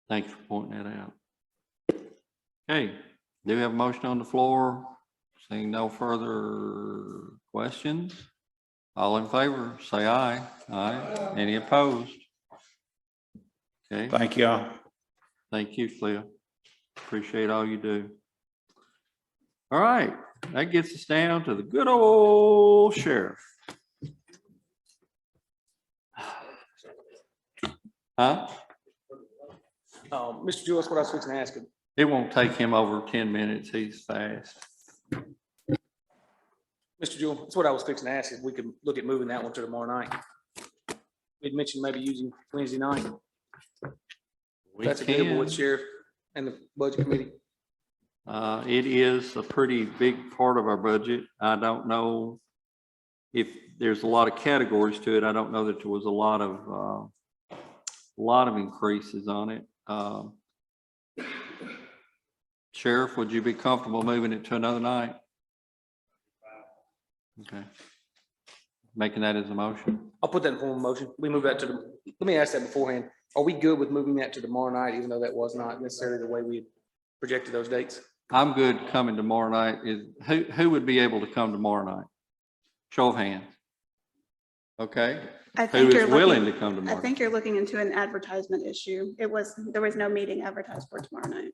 Thank you for pointing that out. Okay, do we have a motion on the floor? Seeing no further questions? All in favor, say aye. Aye. Any opposed? Okay. Thank y'all. Thank you, Cliff. Appreciate all you do. All right, that gets us down to the good old sheriff. Huh? Mr. Jewell, that's what I was fixing to ask him. It won't take him over 10 minutes. He's fast. Mr. Jewell, that's what I was fixing to ask, if we could look at moving that one to tomorrow night. We'd mentioned maybe using Wednesday night. That's agreeable with sheriff and the budget committee. It is a pretty big part of our budget. I don't know if there's a lot of categories to it. I don't know that there was a lot of increases on it. Sheriff, would you be comfortable moving it to another night? Okay. Making that as a motion? I'll put that in form of motion. We move that to the, let me ask that beforehand. Are we good with moving that to tomorrow night, even though that was not necessarily the way we projected those dates? I'm good coming tomorrow night. Who would be able to come tomorrow night? Show of hands. Okay. Who is willing to come tomorrow? I think you're looking into an advertisement issue. There was no meeting advertised for tomorrow night.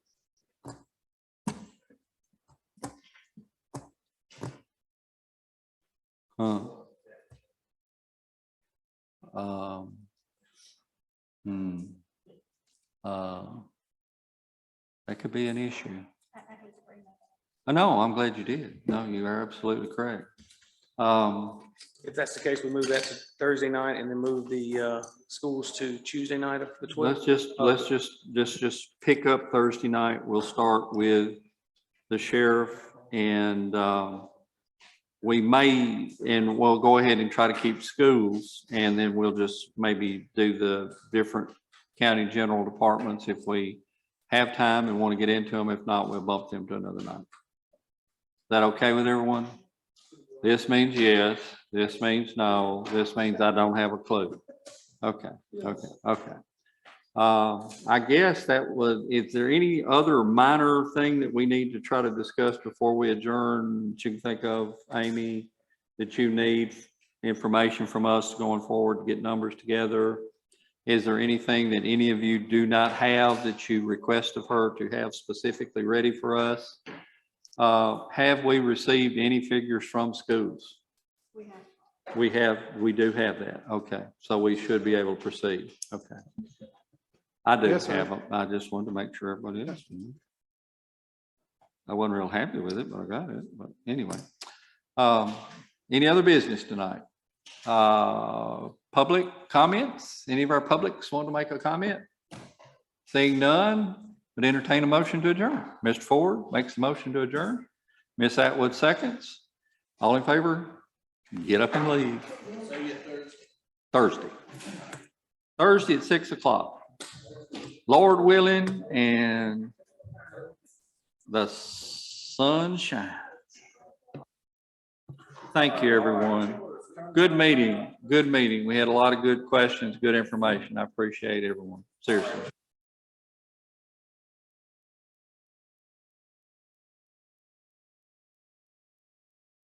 Huh. Hmm. That could be an issue. I know, I'm glad you did. No, you are absolutely correct. If that's the case, we move that to Thursday night and then move the schools to Tuesday night of the 12th. let's just pick up Thursday night. We'll start with the sheriff and we may, and we'll go ahead and try to keep schools, and then we'll just maybe do the different county general departments if we have time and want to get into them. If not, we'll bump them to another night. Is that okay with everyone? This means yes, this means no, this means I don't have a clue. Okay, okay. I guess that was, is there any other minor thing that we need to try to discuss before we adjourn that you can think of, Amy, that you need information from us going forward to get numbers together? Is there anything that any of you do not have that you request of her to have specifically ready for us? Have we received any figures from schools? We do have that. Okay. So we should be able to proceed. Okay. I do Yes, sir. have them. I just wanted to make sure everybody else knew. I wasn't real happy with it, but I got it. But anyway, any other business tonight? Public comments? Any of our publics want to make a comment? Seeing none, would entertain a motion to adjourn. Mr. Ford makes the motion to adjourn. Ms. Atwood seconds. All in favor? Get up and leave. Thursday at 6 o'clock. Lord willing, and the sun shines. Thank you, everyone. Good meeting. Good meeting. We had a lot of good questions, good information. I appreciate everyone. Seriously.